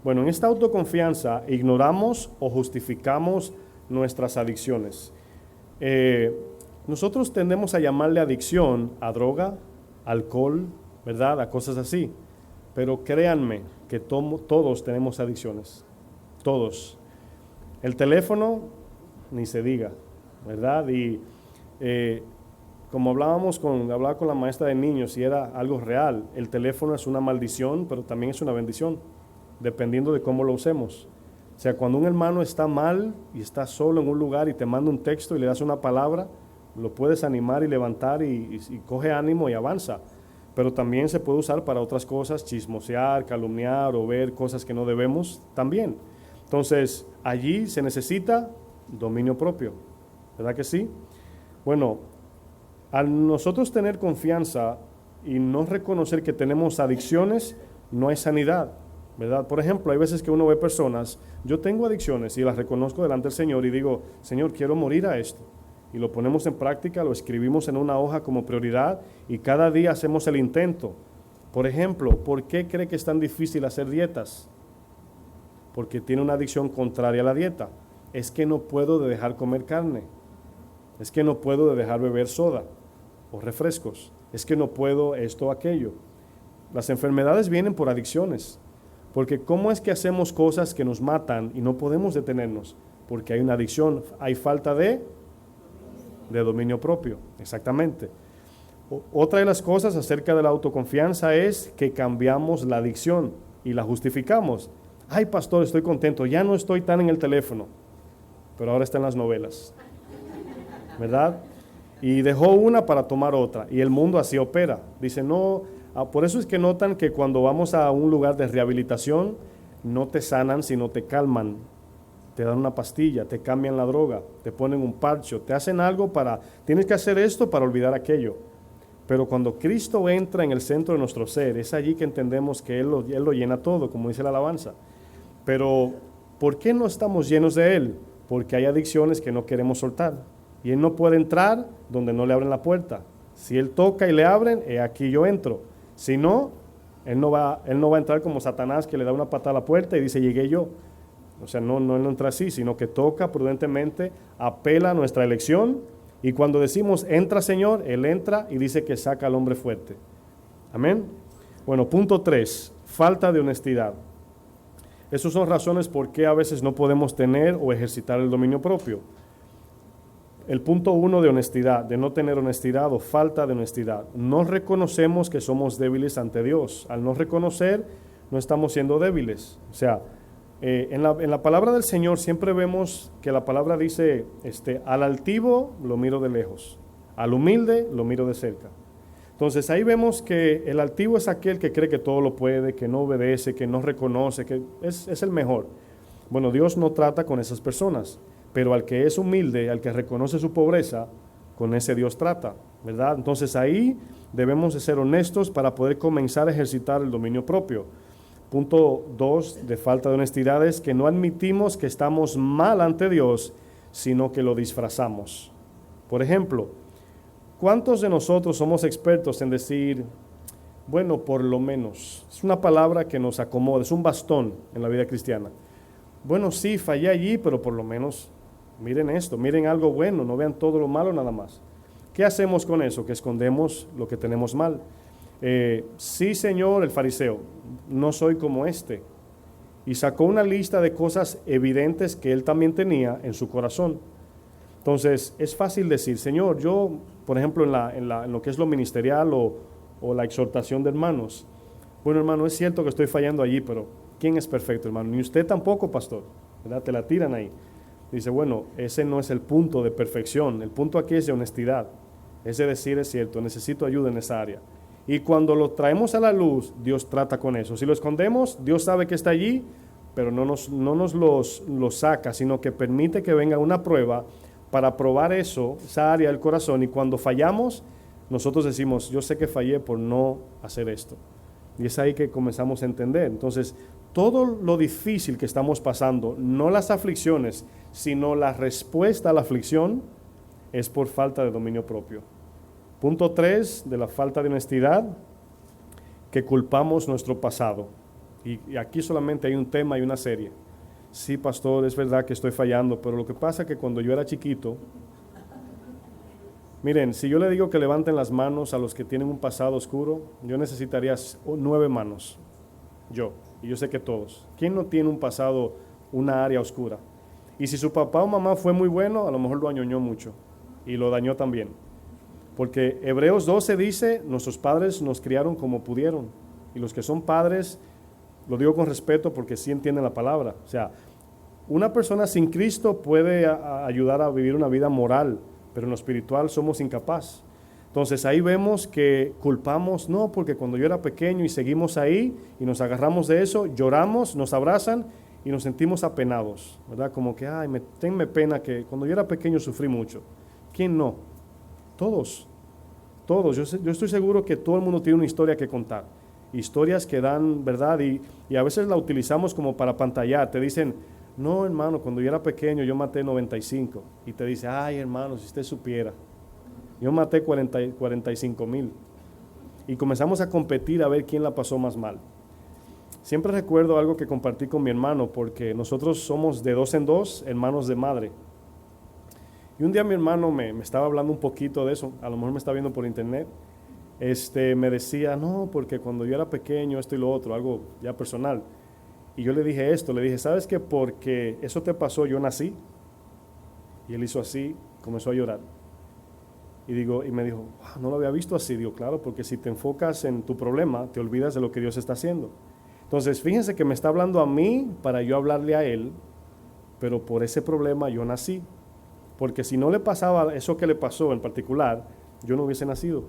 Bueno, en esta autoconfianza ignoramos o justificamos nuestras adicciones. Nosotros tendemos a llamarle adicción a droga, alcohol, ¿verdad?, a cosas así. Pero créanme que todos tenemos adicciones, todos. El teléfono, ni se diga, ¿verdad? Y como hablaba con la maestra de niños, y era algo real, el teléfono es una maldición, pero también es una bendición, dependiendo de cómo lo usemos. O sea, cuando un hermano está mal y está solo en un lugar y te manda un texto y le das una palabra, lo puedes animar y levantar y coge ánimo y avanza. Pero también se puede usar para otras cosas, chismosear, calumniar o ver cosas que no debemos también. Entonces, allí se necesita dominio propio, ¿verdad que sí? Bueno, Al nosotros tener confianza y no reconocer que tenemos adicciones, no hay sanidad, ¿verdad? Por ejemplo, hay veces que uno ve personas, yo tengo adicciones y las reconozco delante del Señor y digo, Señor, quiero morir a esto. Y lo ponemos en práctica, lo escribimos en una hoja como prioridad y cada día hacemos el intento. Por ejemplo, ¿por qué cree que es tan difícil hacer dietas? Porque tiene una adicción contraria a la dieta. Es que no puedo dejar comer carne. Es que no puedo dejar beber soda o refrescos. Es que no puedo esto o aquello. Las enfermedades vienen por adicciones. Porque ¿cómo es que hacemos cosas que nos matan y no podemos detenernos? Porque hay una adicción, hay falta de dominio propio, exactamente. Otra de las cosas acerca de la autoconfianza es que cambiamos la adicción y la justificamos. Ay, pastor, estoy contento, ya no estoy tan en el teléfono, pero ahora está en las novelas, ¿verdad? Y dejó una para tomar otra, y el mundo así opera. Dice, no, por eso es que notan que cuando vamos a un lugar de rehabilitación, no te sanan, sino te calman. Te dan una pastilla, te cambian la droga, te ponen un parcho, te hacen algo tienes que hacer esto para olvidar aquello. Pero cuando Cristo entra en el centro de nuestro ser, es allí que entendemos que Él lo llena todo, como dice la alabanza. Pero, ¿por qué no estamos llenos de Él? Porque hay adicciones que no queremos soltar. Y Él no puede entrar donde no le abren la puerta. Si Él toca y le abren, aquí yo entro. Si no, Él no va a entrar como Satanás, que le da una patada a la puerta y dice, llegué yo. O sea, no entra así, sino que toca prudentemente, apela a nuestra elección, y cuando decimos, entra Señor, Él entra y dice que saca al hombre fuerte. Amén. Bueno, punto 3, falta de honestidad. Esas son razones por qué a veces no podemos tener o ejercitar el dominio propio. El punto 1 de honestidad, de no tener honestidad o falta de honestidad. No reconocemos que somos débiles ante Dios. Al no reconocer, no estamos siendo débiles. O sea, en la palabra del Señor siempre vemos que la palabra dice, al altivo lo miro de lejos, al humilde lo miro de cerca. Entonces ahí vemos que el altivo es aquel que cree que todo lo puede, que no obedece, que no reconoce, que es el mejor. Bueno, Dios no trata con esas personas, pero al que es humilde, al que reconoce su pobreza, con ese Dios trata, ¿verdad? Entonces ahí debemos de ser honestos para poder comenzar a ejercitar el dominio propio. Punto 2 de falta de honestidad es que no admitimos que estamos mal ante Dios, sino que lo disfrazamos. Por ejemplo, ¿cuántos de nosotros somos expertos en decir, bueno, por lo menos? Es una palabra que nos acomoda, es un bastón en la vida cristiana. Bueno, sí, fallé allí, pero por lo menos miren esto, miren algo bueno, no vean todo lo malo nada más. ¿Qué hacemos con eso? Que escondemos lo que tenemos mal. Sí, Señor, el fariseo, no soy como este. Y sacó una lista de cosas evidentes que él también tenía en su corazón. Entonces, es fácil decir, Señor, yo, por ejemplo, en lo que es lo ministerial o la exhortación de hermanos, bueno, hermano, es cierto que estoy fallando allí, pero ¿quién es perfecto, hermano? Ni usted tampoco, pastor, ¿verdad? Te la tiran ahí. Dice, bueno, ese no es el punto de perfección, el punto aquí es de honestidad, es de decir, es cierto, necesito ayuda en esa área. Y cuando lo traemos a la luz, Dios trata con eso. Si lo escondemos, Dios sabe que está allí, pero no nos lo saca, sino que permite que venga una prueba para probar eso, esa área del corazón. Y cuando fallamos, nosotros decimos, yo sé que fallé por no hacer esto. Y es ahí que comenzamos a entender. Entonces, todo lo difícil que estamos pasando, no las aflicciones, sino la respuesta a la aflicción, es por falta de dominio propio. Punto 3 de la falta de honestidad, que culpamos nuestro pasado. Y aquí solamente hay un tema y una serie. Sí, pastor, es verdad que estoy fallando, pero lo que pasa es que cuando yo era chiquito, miren, si yo le digo que levanten las manos a los que tienen un pasado oscuro, yo necesitaría 9 manos, y yo sé que todos. ¿Quién no tiene un pasado, una área oscura? Y si su papá o mamá fue muy bueno, a lo mejor lo añoñó mucho y lo dañó también. Porque Hebreos 12 dice, nuestros padres nos criaron como pudieron. Y los que son padres, lo digo con respeto porque sí entienden la palabra. O sea, una persona sin Cristo puede ayudar a vivir una vida moral, pero en lo espiritual somos incapaz. Entonces ahí vemos que culpamos, no, porque cuando yo era pequeño y seguimos ahí y nos agarramos de eso, lloramos, nos abrazan y nos sentimos apenados, ¿verdad? Como que, tenme pena que cuando yo era pequeño sufrí mucho. ¿Quién no? Todos. todos. Yo estoy seguro que todo el mundo tiene una historia que contar. Historias que dan verdad y a veces la utilizamos como para pantallar. Te dicen, no hermano, cuando yo era pequeño yo maté 95. Y te dice, ay hermano, si usted supiera, yo maté 45,000. Y comenzamos a competir a ver quién la pasó más mal. Siempre recuerdo algo que compartí con mi hermano, porque nosotros somos de 2 en 2 hermanos de madre. Y un día mi hermano me estaba hablando un poquito de eso, a lo mejor me está viendo por internet. Me decía, no, porque cuando yo era pequeño esto y lo otro, algo ya personal. Y yo le dije esto, le dije, ¿sabes qué? Porque eso te pasó, yo nací. Y él hizo así, comenzó a llorar. Y me dijo, wow, no lo había visto así. Digo, claro, porque si te enfocas en tu problema, te olvidas de lo que Dios está haciendo. Entonces, fíjense que me está hablando a mí para yo hablarle a él, pero por ese problema yo nací. Porque si no le pasaba eso que le pasó en particular, yo no hubiese nacido.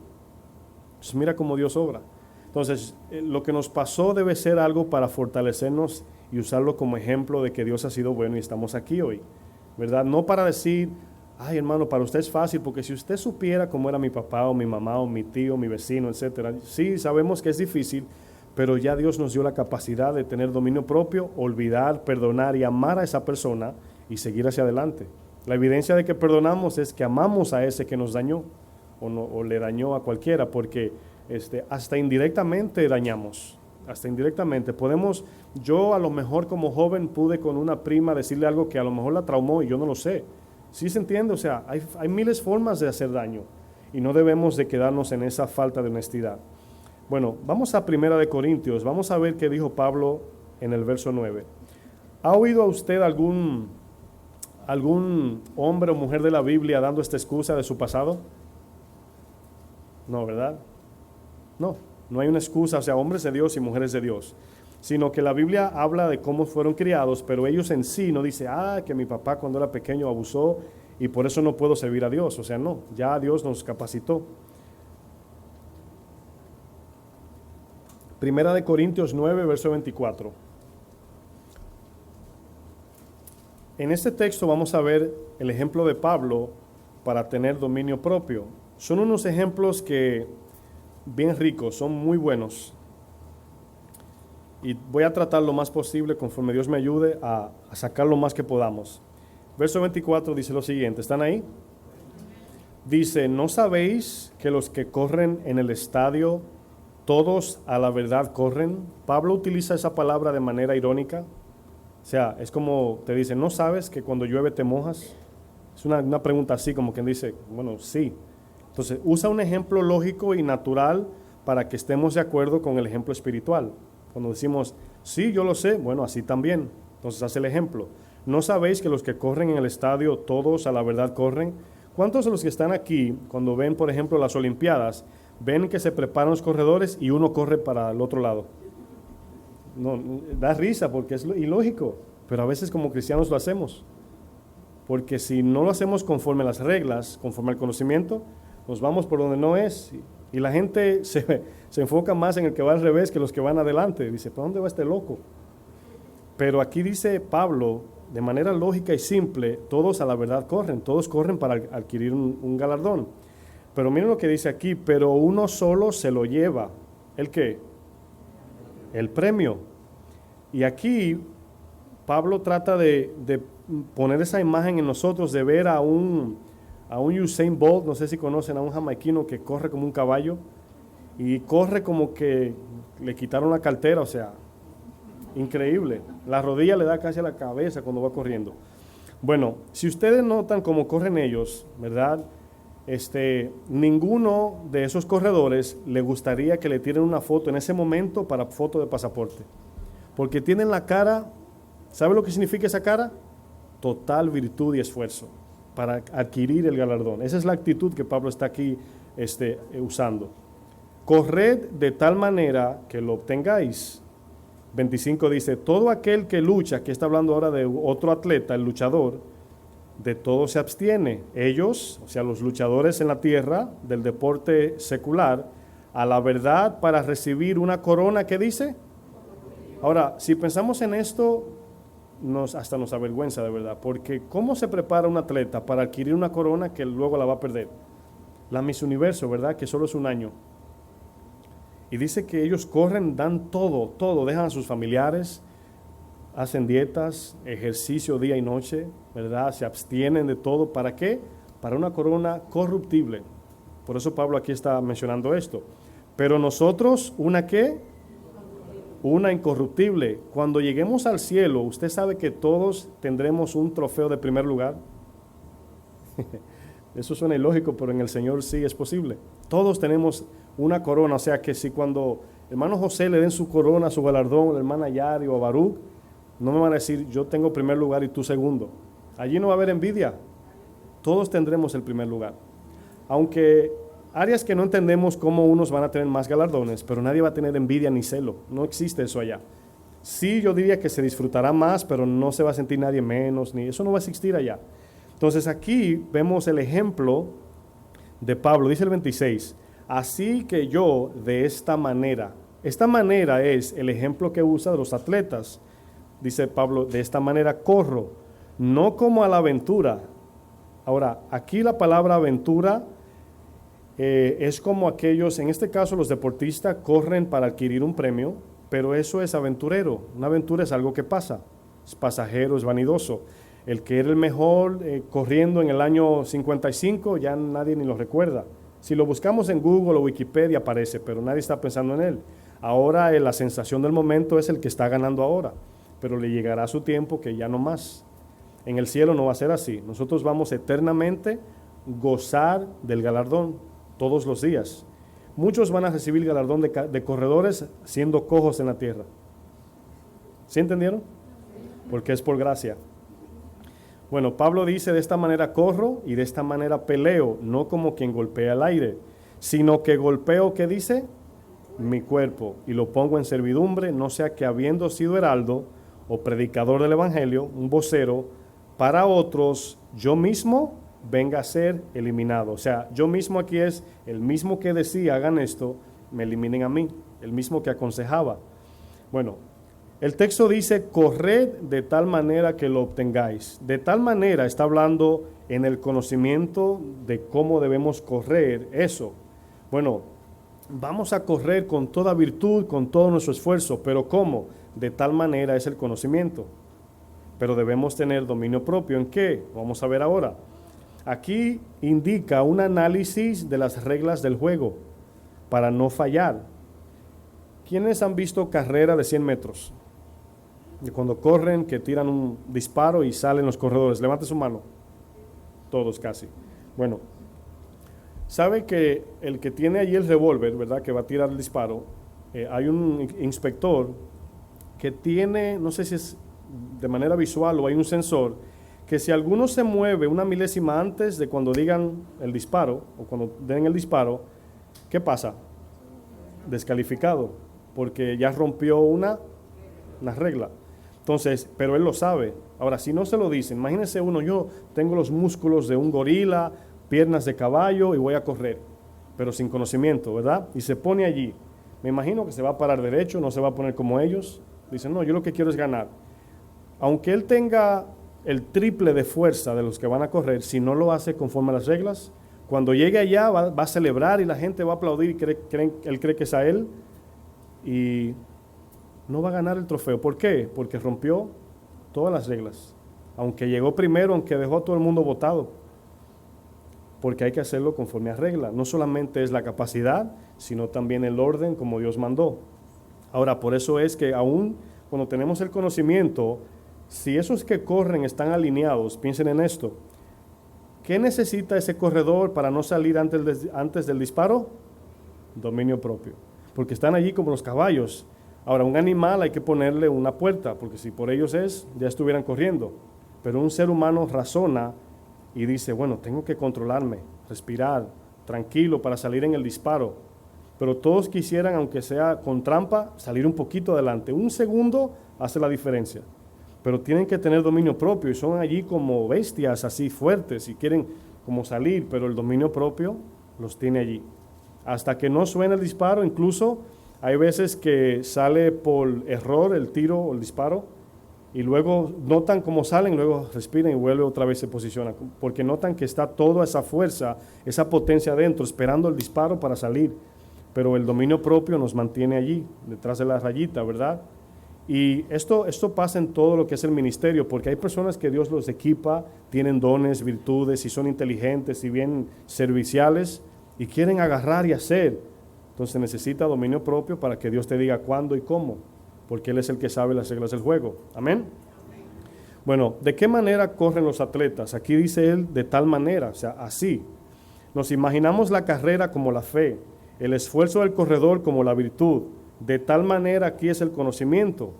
Entonces, mira cómo Dios obra. Entonces, lo que nos pasó debe ser algo para fortalecernos y usarlo como ejemplo de que Dios ha sido bueno y estamos aquí hoy, ¿verdad? No para decir, ay hermano, para usted es fácil, porque si usted supiera cómo era mi papá o mi mamá o mi tío, mi vecino, etcétera. Sí, sabemos que es difícil, pero ya Dios nos dio la capacidad de tener dominio propio, olvidar, perdonar y amar a esa persona y seguir hacia adelante. La evidencia de que perdonamos es que amamos a ese que nos dañó o le dañó a cualquiera, porque hasta indirectamente dañamos, hasta indirectamente. Yo a lo mejor como joven pude con una prima decirle algo que a lo mejor la traumó y yo no lo sé. ¿Sí se entiende? O sea, hay miles de formas de hacer daño y no debemos de quedarnos en esa falta de honestidad. Bueno, vamos a 1 Corintios, vamos a ver qué dijo Pablo en el verso 9. ¿Ha oído a usted algún hombre o mujer de la Biblia dando esta excusa de su pasado? No, ¿verdad? No hay una excusa, o sea, hombres de Dios y mujeres de Dios, sino que la Biblia habla de cómo fueron criados, pero ellos en sí no dicen, que mi papá cuando era pequeño abusó y por eso no puedo servir a Dios. O sea, no, ya Dios nos capacitó. 1 Corintios 9, verso 24. En este texto vamos a ver el ejemplo de Pablo para tener dominio propio. Son unos ejemplos que bien ricos, son muy buenos. Y voy a tratar lo más posible, conforme Dios me ayude, a sacar lo más que podamos. Verso 24 dice lo siguiente, ¿están ahí? Dice, ¿no sabéis que los que corren en el estadio, todos a la verdad corren? Pablo utiliza esa palabra de manera irónica. O sea, es como te dice, ¿no sabes que cuando llueve te mojas? Es una pregunta así, como quien dice, bueno, sí. Entonces, usa un ejemplo lógico y natural para que estemos de acuerdo con el ejemplo espiritual. Cuando decimos, sí, yo lo sé, bueno, así también. Entonces, hace el ejemplo. ¿No sabéis que los que corren en el estadio, todos a la verdad corren? ¿Cuántos de los que están aquí, cuando ven, por ejemplo, las Olimpiadas, ven que se preparan los corredores y uno corre para el otro lado? No, da risa porque es ilógico, pero a veces como cristianos lo hacemos. Porque si no lo hacemos conforme a las reglas, conforme al conocimiento, nos vamos por donde no es. Y la gente se enfoca más en el que va al revés que los que van adelante. Dice, ¿para dónde va este loco? Pero aquí dice Pablo, de manera lógica y simple, todos a la verdad corren, todos corren para adquirir un galardón. Pero miren lo que dice aquí, pero uno solo se lo lleva. ¿El qué? El premio. Y aquí Pablo trata de poner esa imagen en nosotros, de ver a un Usain Bolt, no sé si conocen a un jamaiquino que corre como un caballo y corre como que le quitaron la cartera, o sea, increíble. La rodilla le da casi a la cabeza cuando va corriendo. Bueno, si ustedes notan cómo corren ellos, ¿verdad? Ninguno de esos corredores le gustaría que le tiren una foto en ese momento para foto de pasaporte, porque tienen la cara, ¿sabe lo que significa esa cara? Total virtud y esfuerzo para adquirir el galardón. Esa es la actitud que Pablo está aquí usando. Corred de tal manera que lo obtengáis. 25 dice, todo aquel que lucha, aquí está hablando ahora de otro atleta, el luchador, de todo se abstiene. Ellos, o sea, los luchadores en la tierra del deporte secular, a la verdad para recibir una corona, ¿qué dice? Ahora, si pensamos en esto, hasta nos avergüenza de verdad, porque ¿cómo se prepara un atleta para adquirir una corona que luego la va a perder? la Miss Universo, ¿verdad? Que solo es un año. Y dice que ellos corren, dan todo, dejan a sus familiares, hacen dietas, ejercicio día y noche, ¿verdad? Se abstienen de todo. ¿Para qué? Para una corona corruptible. Por eso Pablo aquí está mencionando esto. Pero nosotros, ¿una qué? Una incorruptible. Cuando lleguemos al cielo, usted sabe que todos tendremos un trofeo de primer lugar. Eso suena ilógico, pero en el Señor sí es posible. Todos tenemos una corona, o sea que si cuando hermano José le den su corona, su galardón, a la hermana Yari o a Baruch, no me van a decir yo tengo primer lugar y tú segundo. Allí no va a haber envidia. Todos tendremos el primer lugar. Aunque áreas que no entendemos cómo unos van a tener más galardones, pero nadie va a tener envidia ni celo. No existe eso allá. Sí, yo diría que se disfrutará más, pero no se va a sentir nadie menos, ni eso no va a existir allá. Entonces aquí vemos el ejemplo de Pablo, dice el 26, así que yo de esta manera es el ejemplo que usa de los atletas, dice Pablo, de esta manera corro, no como a la aventura. Ahora, aquí la palabra aventura es como aquellos, en este caso los deportistas corren para adquirir un premio, pero eso es aventurero. Una aventura es algo que pasa, es pasajero, es vanidoso. El que era el mejor corriendo en el año 55 ya nadie ni lo recuerda. Si lo buscamos en Google o Wikipedia aparece, pero nadie está pensando en él. Ahora la sensación del momento es el que está ganando ahora, pero le llegará su tiempo que ya no más. En el cielo no va a ser así. Nosotros vamos eternamente gozar del galardón todos los días. Muchos van a recibir el galardón de corredores siendo cojos en la tierra. ¿Sí entendieron? Porque es por gracia. Bueno, Pablo dice, de esta manera corro y de esta manera peleo, no como quien golpea el aire, sino que golpeo, ¿qué dice? Mi cuerpo, y lo pongo en servidumbre, no sea que habiendo sido heraldo o predicador del evangelio, un vocero, para otros, yo mismo venga a ser eliminado. O sea, yo mismo aquí es el mismo que decía, hagan esto, me eliminen a mí, el mismo que aconsejaba. Bueno, el texto dice, corred de tal manera que lo obtengáis. De tal manera está hablando en el conocimiento de cómo debemos correr eso. Bueno, vamos a correr con toda virtud, con todo nuestro esfuerzo, pero ¿cómo? De tal manera es el conocimiento. Pero debemos tener dominio propio. ¿En qué? Vamos a ver ahora. Aquí indica un análisis de las reglas del juego para no fallar. ¿Quiénes han visto carrera de 100 metros? De cuando corren, que tiran un disparo y salen los corredores. Levante su mano. Todos casi. Bueno, sabe que el que tiene allí el revólver, ¿verdad? Que va a tirar el disparo. Hay un inspector que tiene, no sé si es de manera visual o hay un sensor, que si alguno se mueve una milésima antes de cuando digan el disparo o cuando den el disparo, ¿qué pasa? Descalificado, porque ya rompió una regla. Entonces, pero él lo sabe. Ahora, si no se lo dicen, imagínense uno, yo tengo los músculos de un gorila, piernas de caballo y voy a correr, pero sin conocimiento, ¿verdad? Y se pone allí. Me imagino que se va a parar derecho, no se va a poner como ellos. Dicen, no, yo lo que quiero es ganar. Aunque él tenga el triple de fuerza de los que van a correr, si no lo hace conforme a las reglas, cuando llegue allá va a celebrar y la gente va a aplaudir y él cree que es a él y no va a ganar el trofeo. ¿Por qué? Porque rompió todas las reglas. Aunque llegó primero, aunque dejó a todo el mundo votado. Porque hay que hacerlo conforme a regla. No solamente es la capacidad, sino también el orden como Dios mandó. Ahora, por eso es que aún cuando tenemos el conocimiento, si esos que corren están alineados, piensen en esto. ¿Qué necesita ese corredor para no salir antes del disparo? Dominio propio. Porque están allí como los caballos. Ahora, un animal hay que ponerle una puerta, porque si por ellos ya estuvieran corriendo. Pero un ser humano razona y dice, bueno, tengo que controlarme, respirar, tranquilo para salir en el disparo. Pero todos quisieran, aunque sea con trampa, salir un poquito adelante. Un segundo hace la diferencia. Pero tienen que tener dominio propio y son allí como bestias así fuertes y quieren como salir, pero el dominio propio los tiene allí. Hasta que no suene el disparo, incluso hay veces que sale por error el tiro o el disparo y luego notan cómo salen, luego respiran y vuelve otra vez se posiciona, porque notan que está toda esa fuerza, esa potencia adentro, esperando el disparo para salir, pero el dominio propio nos mantiene allí, detrás de la rayita, ¿verdad? Y esto pasa en todo lo que es el ministerio, porque hay personas que Dios los equipa, tienen dones, virtudes, y son inteligentes y bien serviciales, y quieren agarrar y hacer. Entonces necesita dominio propio para que Dios te diga cuándo y cómo, porque Él es el que sabe las reglas del juego. Amén. Bueno, ¿de qué manera corren los atletas? Aquí dice Él, de tal manera, o sea, así. Nos imaginamos la carrera como la fe, el esfuerzo del corredor como la virtud. De tal manera aquí es el conocimiento.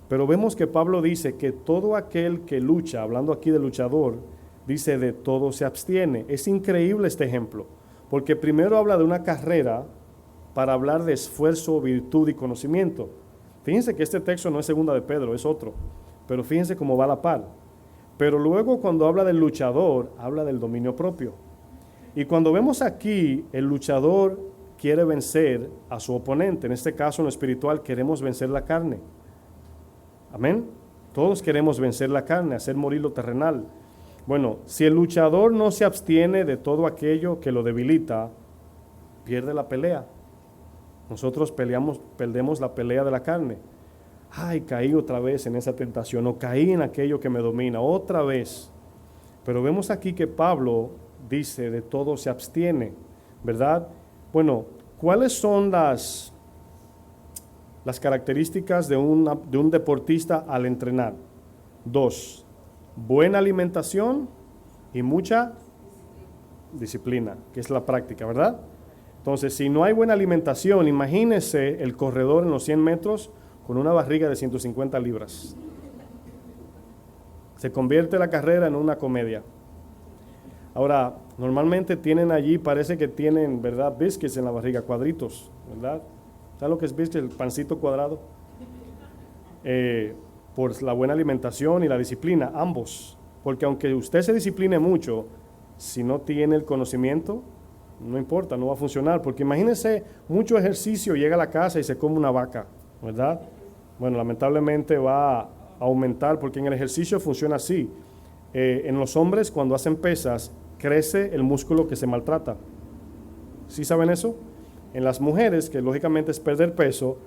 Pero vemos que Pablo dice que todo aquel que lucha, hablando aquí de luchador, dice de todo se abstiene. Es increíble este ejemplo, porque primero habla de una carrera para hablar de esfuerzo, virtud y conocimiento. Fíjense que este texto no es segunda de Pedro, es otro, pero fíjense cómo va a la par. Pero luego cuando habla del luchador, habla del dominio propio. Y cuando vemos aquí, el luchador quiere vencer a su oponente, en este caso en lo espiritual queremos vencer la carne. Amén. Todos queremos vencer la carne, hacer morir lo terrenal. Bueno, si el luchador no se abstiene de todo aquello que lo debilita, pierde la pelea. Nosotros perdemos la pelea de la carne. Ay, caí otra vez en esa tentación, o caí en aquello que me domina, otra vez. Pero vemos aquí que Pablo dice, de todo se abstiene, ¿verdad? Bueno, ¿cuáles son las características de un deportista al entrenar? 2, buena alimentación y mucha disciplina, que es la práctica, ¿verdad? Entonces, si no hay buena alimentación, imagínese el corredor en los 100 metros con una barriga de 150 libras. Se convierte la carrera en una comedia. Ahora, normalmente tienen allí, parece que tienen, ¿verdad?, biscuits en la barriga, cuadritos, ¿verdad? ¿Sabes lo que es biscuit? El pancito cuadrado. Por la buena alimentación y la disciplina, ambos. Porque aunque usted se discipline mucho, si no tiene el conocimiento, no importa, no va a funcionar. Porque imagínense, mucho ejercicio, llega a la casa y se come una vaca, ¿verdad? Bueno, lamentablemente va a aumentar porque en el ejercicio funciona así. En los hombres, cuando hacen pesas, crece el músculo que se maltrata. ¿Sí saben eso? En las mujeres, que lógicamente es perder peso,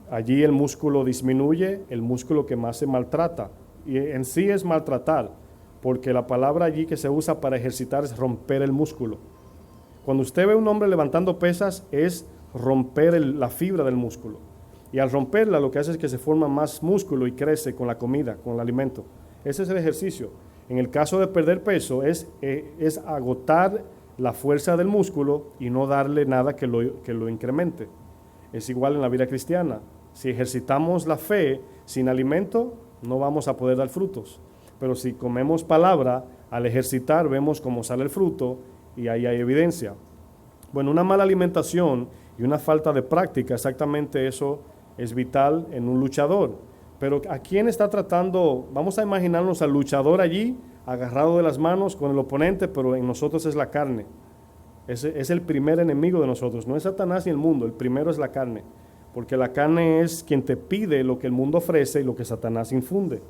allí el músculo disminuye, el músculo que más se maltrata. Y en sí es maltratar, porque la palabra allí que se usa para ejercitar es romper el músculo. Cuando usted ve a un hombre levantando pesas, es romper la fibra del músculo. Y al romperla, lo que hace es que se forma más músculo y crece con la comida, con el alimento. Ese es el ejercicio. En el caso de perder peso, es agotar la fuerza del músculo y no darle nada que lo incremente. Es igual en la vida cristiana. Si ejercitamos la fe sin alimento, no vamos a poder dar frutos. Pero si comemos palabra, al ejercitar vemos cómo sale el fruto y ahí hay evidencia. Bueno, una mala alimentación y una falta de práctica, exactamente eso es vital en un luchador. Pero ¿a quién está tratando? Vamos a imaginarnos al luchador allí, agarrado de las manos con el oponente, pero en nosotros es la carne. Es el primer enemigo de nosotros, no es Satanás ni el mundo, el primero es la carne. Porque la carne es quien te pide lo que el mundo ofrece y lo que Satanás infunde.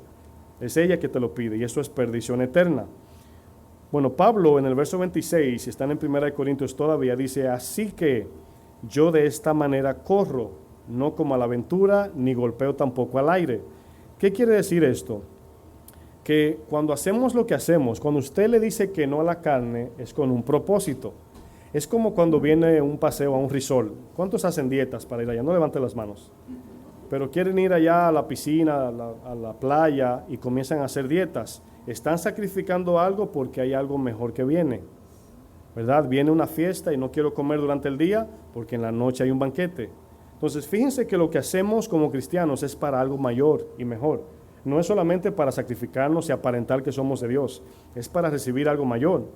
Es ella que te lo pide y eso es perdición eterna. Bueno, Pablo en el verso 26, si están en 1 Corintios todavía, dice, así que yo de esta manera corro, no como a la aventura, ni golpeo tampoco al aire. ¿Qué quiere decir esto? Que cuando hacemos lo que hacemos, cuando usted le dice que no a la carne, es con un propósito. Es como cuando viene un paseo a un resort. ¿Cuántos hacen dietas para ir allá? No levanten las manos. Pero quieren ir allá a la piscina, a la playa y comienzan a hacer dietas. Están sacrificando algo porque hay algo mejor que viene, ¿verdad? Viene una fiesta y no quiero comer durante el día porque en la noche hay un banquete. Entonces, fíjense que lo que hacemos como cristianos es para algo mayor y mejor. No es solamente para sacrificarnos y aparentar que somos de Dios, es para recibir algo mayor.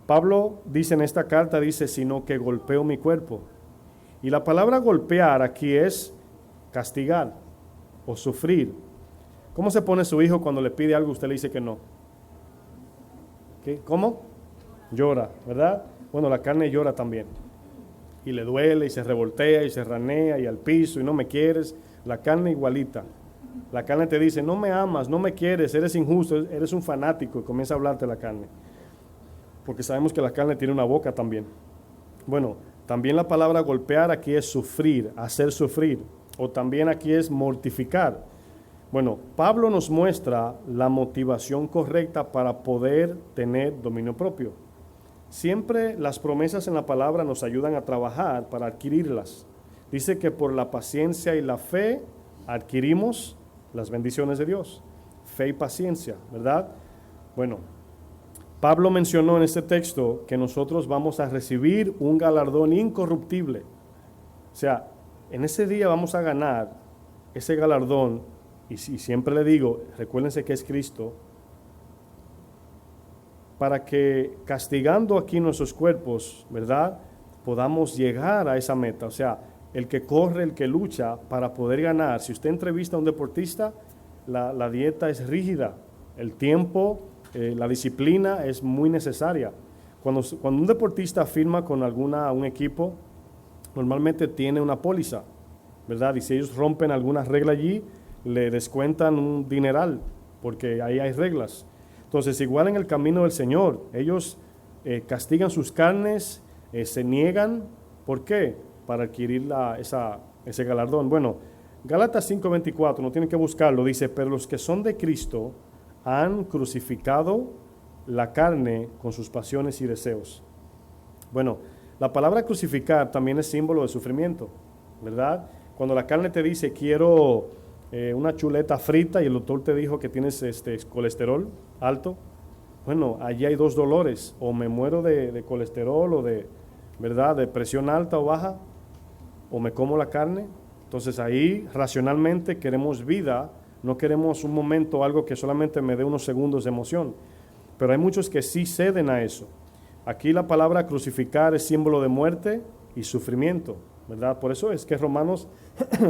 Pablo dice en esta carta, dice, sino que golpeo mi cuerpo. Y la palabra golpear aquí es castigar o sufrir. ¿Cómo se pone su hijo cuando le pide algo y usted le dice que no? ¿Qué? ¿Cómo? Llora, ¿verdad? Bueno, la carne llora también. Y le duele y se revoltea y se ranea y al piso y no me quieres. La carne igualita. La carne te dice, no me amas, no me quieres, eres injusto, eres un fanático, y comienza a hablarte la carne. Porque sabemos que la carne tiene una boca también. Bueno, también la palabra golpear aquí es sufrir, hacer sufrir, o también aquí es mortificar. Bueno, Pablo nos muestra la motivación correcta para poder tener dominio propio. Siempre las promesas en la palabra nos ayudan a trabajar para adquirirlas. Dice que por la paciencia y la fe adquirimos las bendiciones de Dios. Fe y paciencia, ¿verdad? Bueno, Pablo mencionó en este texto que nosotros vamos a recibir un galardón incorruptible. O sea, en ese día vamos a ganar ese galardón, y siempre le digo, recuérdense que es Cristo, para que castigando aquí nuestros cuerpos, ¿verdad?, podamos llegar a esa meta. O sea, el que corre, el que lucha para poder ganar. Si usted entrevista a un deportista, la dieta es rígida, el tiempo, la disciplina es muy necesaria. Cuando un deportista firma con un equipo, normalmente tiene una póliza, ¿verdad? Y si ellos rompen alguna regla allí, le descuentan un dineral, porque ahí hay reglas. Entonces, igual en el camino del Señor, ellos castigan sus carnes, se niegan. ¿Por qué? Para adquirir ese galardón. Bueno, Gálatas 5:24, no tienen que buscarlo, dice, pero los que son de Cristo han crucificado la carne con sus pasiones y deseos. Bueno, la palabra crucificar también es símbolo de sufrimiento, ¿verdad? Cuando la carne te dice, quiero una chuleta frita, y el doctor te dijo que tienes colesterol alto, bueno, allí hay dos dolores, o me muero de colesterol o ¿verdad?, de presión alta o baja, o me como la carne. Entonces ahí racionalmente queremos vida, no queremos un momento, algo que solamente me dé unos segundos de emoción. Pero hay muchos que sí ceden a eso. Aquí la palabra crucificar es símbolo de muerte y sufrimiento, ¿verdad? Por eso es que Romanos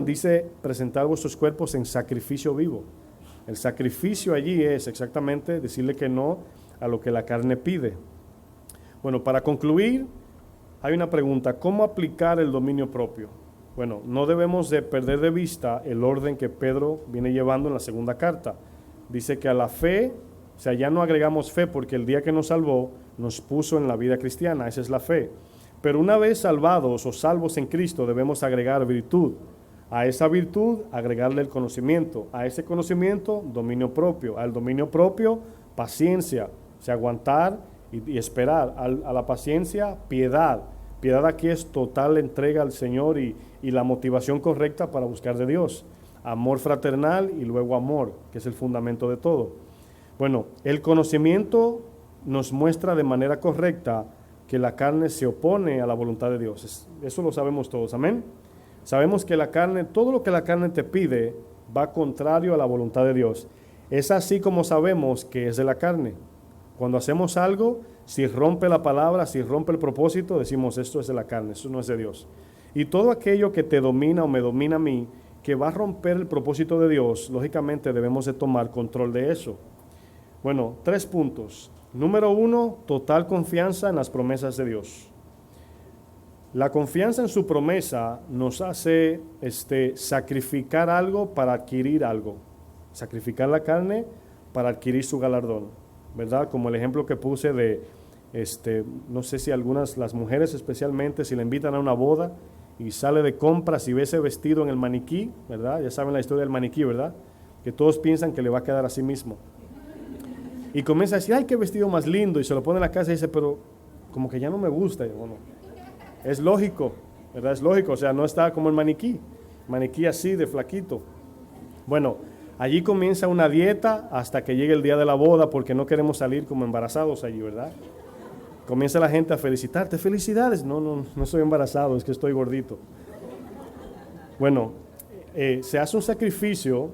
dice presentar vuestros cuerpos en sacrificio vivo. El sacrificio allí es exactamente decirle que no a lo que la carne pide. Bueno, para concluir, hay una pregunta: ¿cómo aplicar el dominio propio? Bueno, no debemos de perder de vista el orden que Pedro viene llevando en la segunda carta. Dice que a la fe, o sea, ya no agregamos fe porque el día que nos salvó nos puso en la vida cristiana, esa es la fe. Pero una vez salvados o salvos en Cristo debemos agregar virtud. A esa virtud agregarle el conocimiento. A ese conocimiento, dominio propio. Al dominio propio, paciencia, o sea, aguantar y esperar. A la paciencia, piedad. Piedad aquí es total entrega al Señor y la motivación correcta para buscar de Dios. Amor fraternal y luego amor, que es el fundamento de todo. Bueno, el conocimiento nos muestra de manera correcta que la carne se opone a la voluntad de Dios. Eso lo sabemos todos, amén. Sabemos que la carne, todo lo que la carne te pide, va contrario a la voluntad de Dios. Es así como sabemos que es de la carne. Cuando hacemos algo, si rompe la palabra, si rompe el propósito, decimos esto es de la carne, esto no es de Dios. Y todo aquello que te domina o me domina a mí, que va a romper el propósito de Dios, lógicamente debemos de tomar control de eso. Bueno, 3 puntos. Número 1, total confianza en las promesas de Dios. La confianza en su promesa nos hace sacrificar algo para adquirir algo. Sacrificar la carne para adquirir su galardón, ¿verdad? Como el ejemplo que puse de, no sé si las mujeres especialmente, si le invitan a una boda y sale de compras y ve ese vestido en el maniquí, ¿verdad? Ya saben la historia del maniquí, ¿verdad? Que todos piensan que le va a quedar a sí mismo. Y comienza a decir, ay, qué vestido más lindo, y se lo pone en la casa y dice, pero como que ya no me gusta. Y bueno, es lógico, ¿verdad? Es lógico, o sea, no está como el maniquí así de flaquito. Bueno, allí comienza una dieta hasta que llegue el día de la boda, porque no queremos salir como embarazados allí, ¿verdad? Comienza la gente a felicitarte, felicidades. No estoy embarazado, es que estoy gordito. Bueno, se hace un sacrificio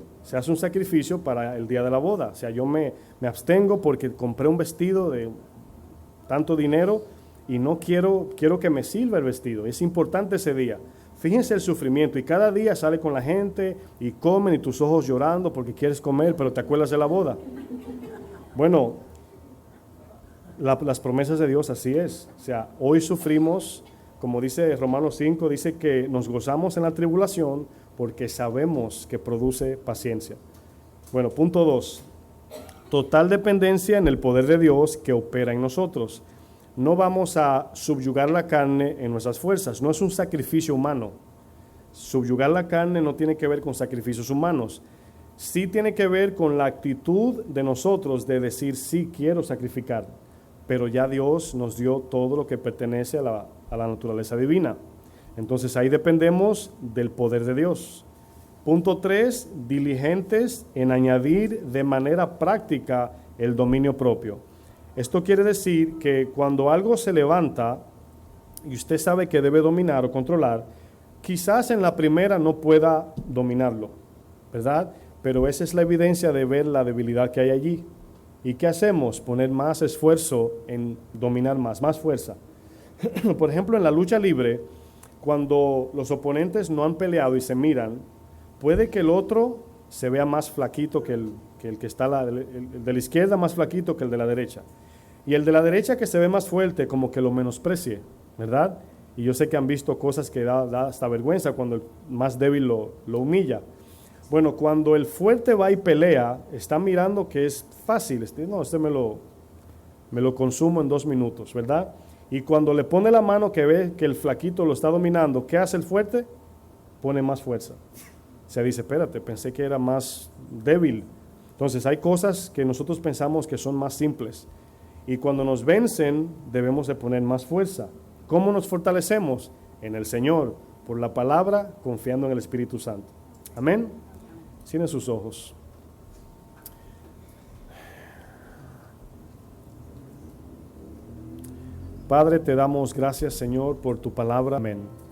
para el día de la boda. O sea, yo me abstengo porque compré un vestido de tanto dinero y no quiero que me sirva el vestido. Es importante ese día. Fíjense el sufrimiento, y cada día sale con la gente y comen y tus ojos llorando porque quieres comer, pero te acuerdas de la boda. Bueno, las promesas de Dios así es. O sea, hoy sufrimos, como dice Romanos 5, dice que nos gozamos en la tribulación porque sabemos que produce paciencia. Bueno, punto 2. Total dependencia en el poder de Dios que opera en nosotros. No vamos a subyugar la carne en nuestras fuerzas, no es un sacrificio humano. Subyugar la carne no tiene que ver con sacrificios humanos. Sí tiene que ver con la actitud de nosotros de decir, sí quiero sacrificar, pero ya Dios nos dio todo lo que pertenece a la naturaleza divina. Entonces ahí dependemos del poder de Dios. Punto 3, diligentes en añadir de manera práctica el dominio propio. Esto quiere decir que cuando algo se levanta y usted sabe que debe dominar o controlar, quizás en la primera no pueda dominarlo, ¿verdad? Pero esa es la evidencia de ver la debilidad que hay allí. ¿Y qué hacemos? Poner más esfuerzo en dominar más fuerza. Por ejemplo, en la lucha libre, cuando los oponentes no han peleado y se miran, puede que el otro se vea más flaquito que el que está, el de la izquierda más flaquito que el de la derecha. Y el de la derecha que se ve más fuerte, como que lo menosprecie, ¿verdad? Y yo sé que han visto cosas que da hasta vergüenza cuando el más débil lo humilla. Bueno, cuando el fuerte va y pelea, está mirando que es fácil. Este me lo consumo en 2 minutos, ¿verdad? Y cuando le pone la mano que ve que el flaquito lo está dominando, ¿qué hace el fuerte? Pone más fuerza. Se dice, espérate, pensé que era más débil. Entonces hay cosas que nosotros pensamos que son más simples. Y cuando nos vencen, debemos de poner más fuerza. ¿Cómo nos fortalecemos? En el Señor, por la palabra, confiando en el Espíritu Santo. Amén. Cierren sus ojos. Padre, te damos gracias, Señor, por tu palabra. Amén.